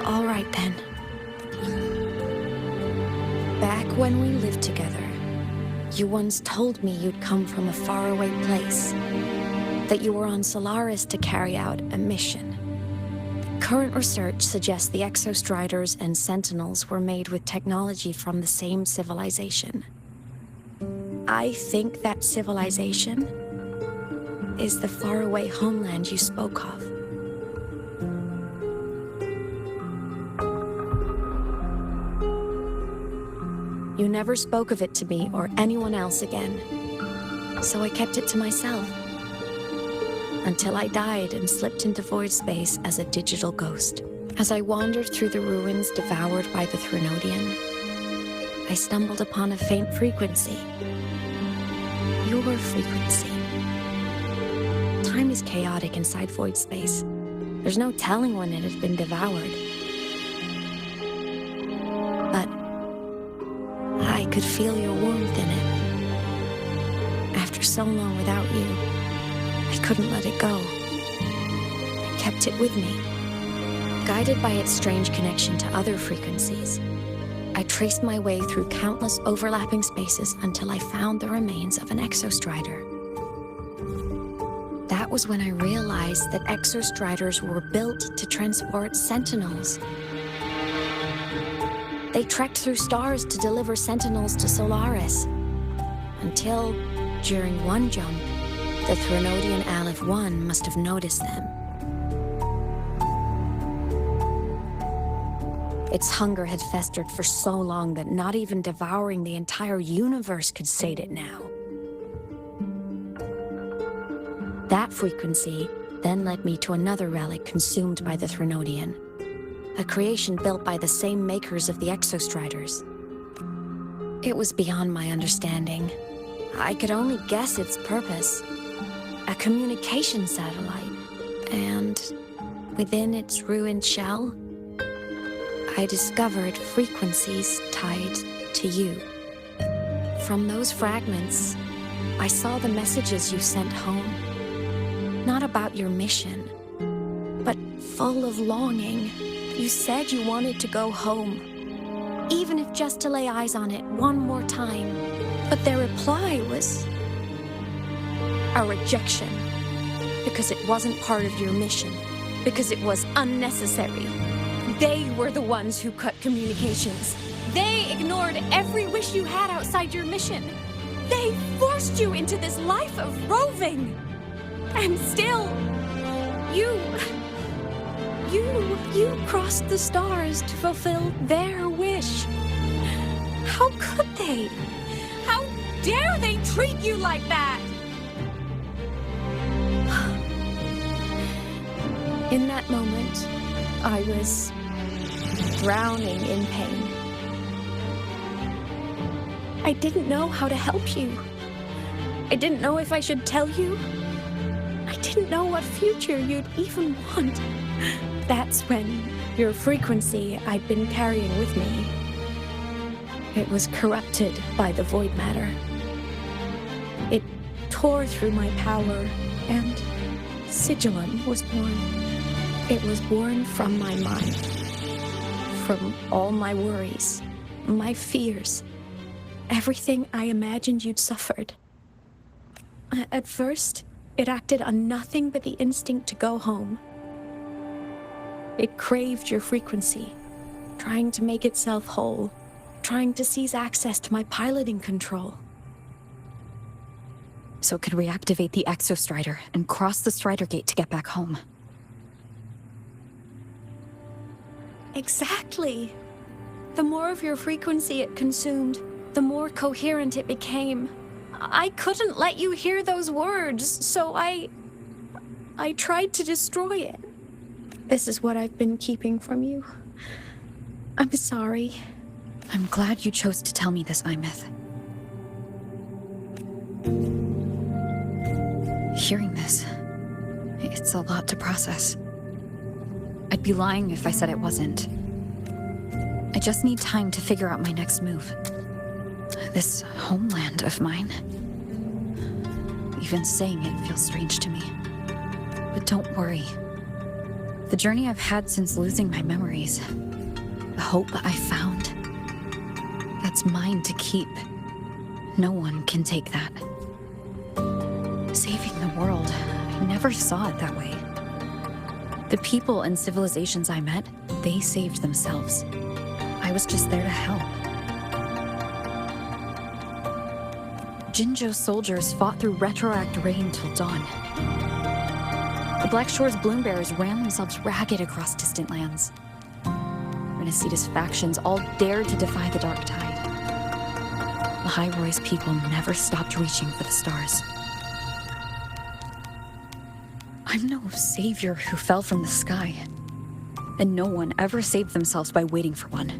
Speaker 1: All right then. Back when we lived together, you once told me you'd come from a faraway place, that you were on Solaris to carry out a mission. Current research suggests the Exostriders and Sentinels were made with technology from the same civilization. I think that civilization is the faraway homeland you spoke of. You never spoke of it to me or anyone else again, so I kept it to myself. Until I died and slipped into void space as a digital ghost. As I wandered through the ruins devoured by the Threnodian, I stumbled upon a faint frequency. Your frequency. Time is chaotic inside void space. There's no telling when it had been devoured. But I could feel your warmth in it. After so long without you, I couldn't let it go. I kept it with me. Guided by its strange connection to other frequencies, I traced my way through countless overlapping spaces until I found the remains of an Exostrider. That was when I realized that Exostriders were built to transport Sentinels. They trekked through stars to deliver Sentinels to Solaris, until, during one jump, the Threnodian Aleph 1 must have noticed them. Its hunger had festered for so long that not even devouring the entire universe could sate it now. That frequency then led me to another relic consumed by the Threnodian, a creation built by the same makers of the Exostriders. It was beyond my understanding. I could only guess its purpose. A communication satellite. And within its ruined shell, I discovered frequencies tied to you. From those fragments, I saw the messages you sent home. Not about your mission, but full of longing. You said you wanted to go home, even if just to lay eyes on it one more time. But their reply was a rejection, because it wasn't part of your mission, because it was unnecessary. They were the ones who cut communications. They ignored every wish you had outside your mission. They forced you into this life of roving. And still, you crossed the stars to fulfill their wish. How could they? How dare they treat you like that? In that moment, I was drowning in pain. I didn't know how to help you. I didn't know if I should tell you. I didn't know what future you'd even want. That's when your frequency I'd been carrying with me, it was corrupted by the void matter. It tore through my power, and Sigillum was born. It was born from my mind, from all my worries, my fears, everything I imagined you'd suffered. At first, it acted on nothing but the instinct to go home. It craved your frequency, trying to make itself whole, trying to seize access to my piloting control.
Speaker 2: So it could reactivate the Exostrider and cross the Strider Gate to get back home.
Speaker 1: Exactly. The more of your frequency it consumed, the more coherent it became. I couldn't let you hear those words, so I tried to destroy it. This is what I've been keeping from you. I'm sorry.
Speaker 2: I'm glad you chose to tell me this, Imeth. Hearing this, it's a lot to process. I'd be lying if I said it wasn't. I just need time to figure out my next move. This homeland of mine. Even saying it feels strange to me. But don't worry. The journey I've had since losing my memories, the hope I found, that's mine to keep. No one can take that. Saving the world, I never saw it that way. The people and civilizations I met, they saved themselves. I was just there to help. Jinzhou soldiers fought through retroact rain till dawn. The Black Shore's Bloom Bearers ran themselves ragged across distant lands. Renaceda's factions all dared to defy the Dark Tide. The High Roy's people never stopped reaching for the stars. I'm no savior who fell from the sky, and no one ever saved themselves by waiting for one.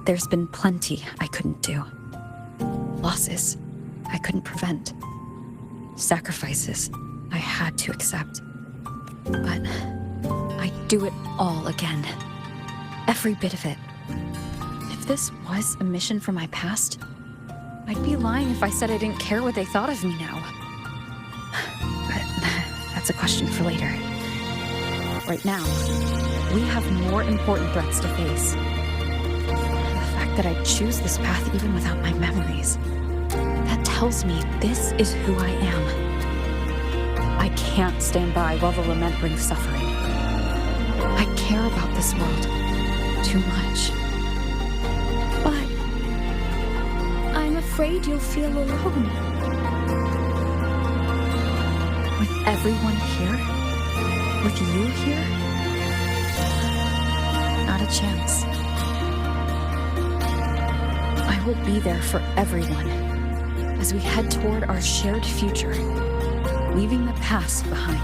Speaker 2: There's been plenty I couldn't do. Losses I couldn't prevent. Sacrifices I had to accept. But I'd do it all again. Every bit of it. If this was a mission from my past, I'd be lying if I said I didn't care what they thought of me now. But that's a question for later. Right now, we have more important threats to face. The fact that I'd choose this path even without my memories, that tells me this is who I am. I can't stand by while the lament brings suffering. I care about this world too much.
Speaker 1: But I'm afraid you'll feel alone.
Speaker 2: With everyone here? With you here? Not a chance. I will be there for everyone as we head toward our shared future, leaving the past behind.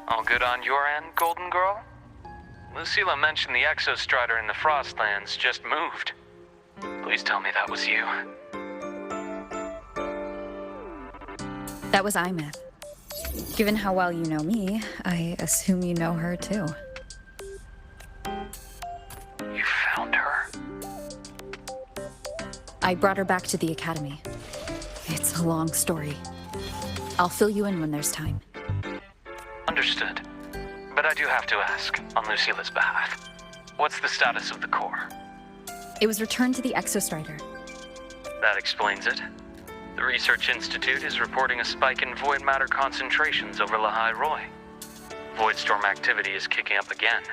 Speaker 7: All good on your end, Golden Girl? Lucilla mentioned the Exostrider in the Frostlands just moved. Please tell me that was you.
Speaker 2: That was Imeth. Given how well you know me, I assume you know her too.
Speaker 7: You found her?
Speaker 2: I brought her back to the Academy. It's a long story. I'll fill you in when there's time.
Speaker 7: Understood. But I do have to ask, on Lucilla's behalf, what's the status of the core?
Speaker 2: It was returned to the Exostrider.
Speaker 7: That explains it. The Research Institute is reporting a spike in void matter concentrations over Lahai Roy. Voidstorm activity is kicking up again.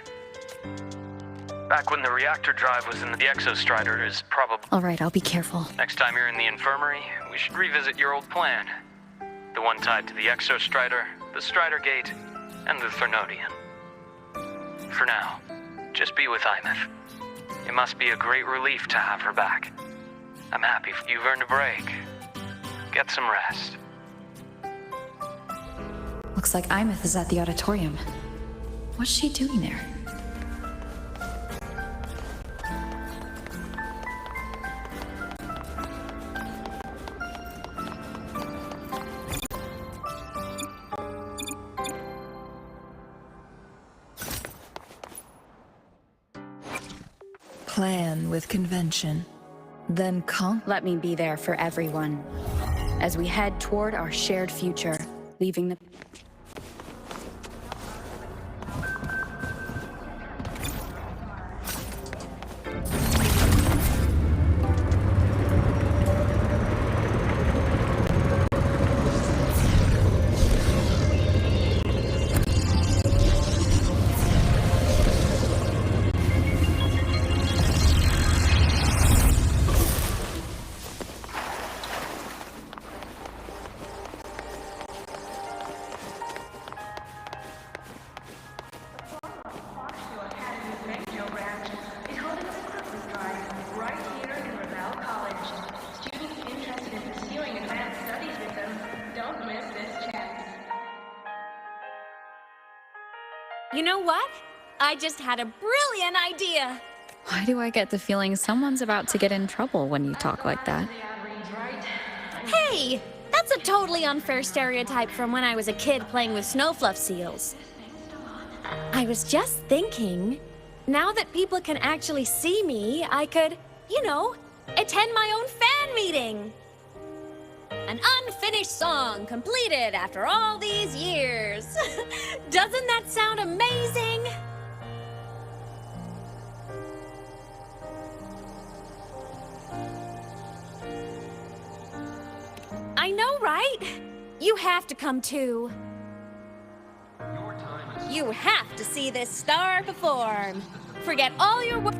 Speaker 7: Back when the reactor drive was in the Exostrider is probably...
Speaker 2: Alright, I'll be careful.
Speaker 7: Next time you're in the infirmary, we should revisit your old plan. The one tied to the Exostrider, the Strider Gate, and the Thernodian. For now, just be with Imeth. It must be a great relief to have her back. I'm happy you've earned a break. Get some rest.
Speaker 2: Looks like Imeth is at the auditorium. What's she doing there?
Speaker 8: Plan with convention, then
Speaker 2: Let me be there for everyone. As we head toward our shared future, leaving the...
Speaker 1: You know what? I just had a brilliant idea.
Speaker 2: Why do I get the feeling someone's about to get in trouble when you talk like that?
Speaker 1: Hey, that's a totally unfair stereotype from when I was a kid playing with snowfluff seals. I was just thinking, now that people can actually see me, I could, attend my own fan meeting. An unfinished song completed after all these years. Doesn't that sound amazing? I know, right? You have to come too. You have to see this star perform. Forget all your work.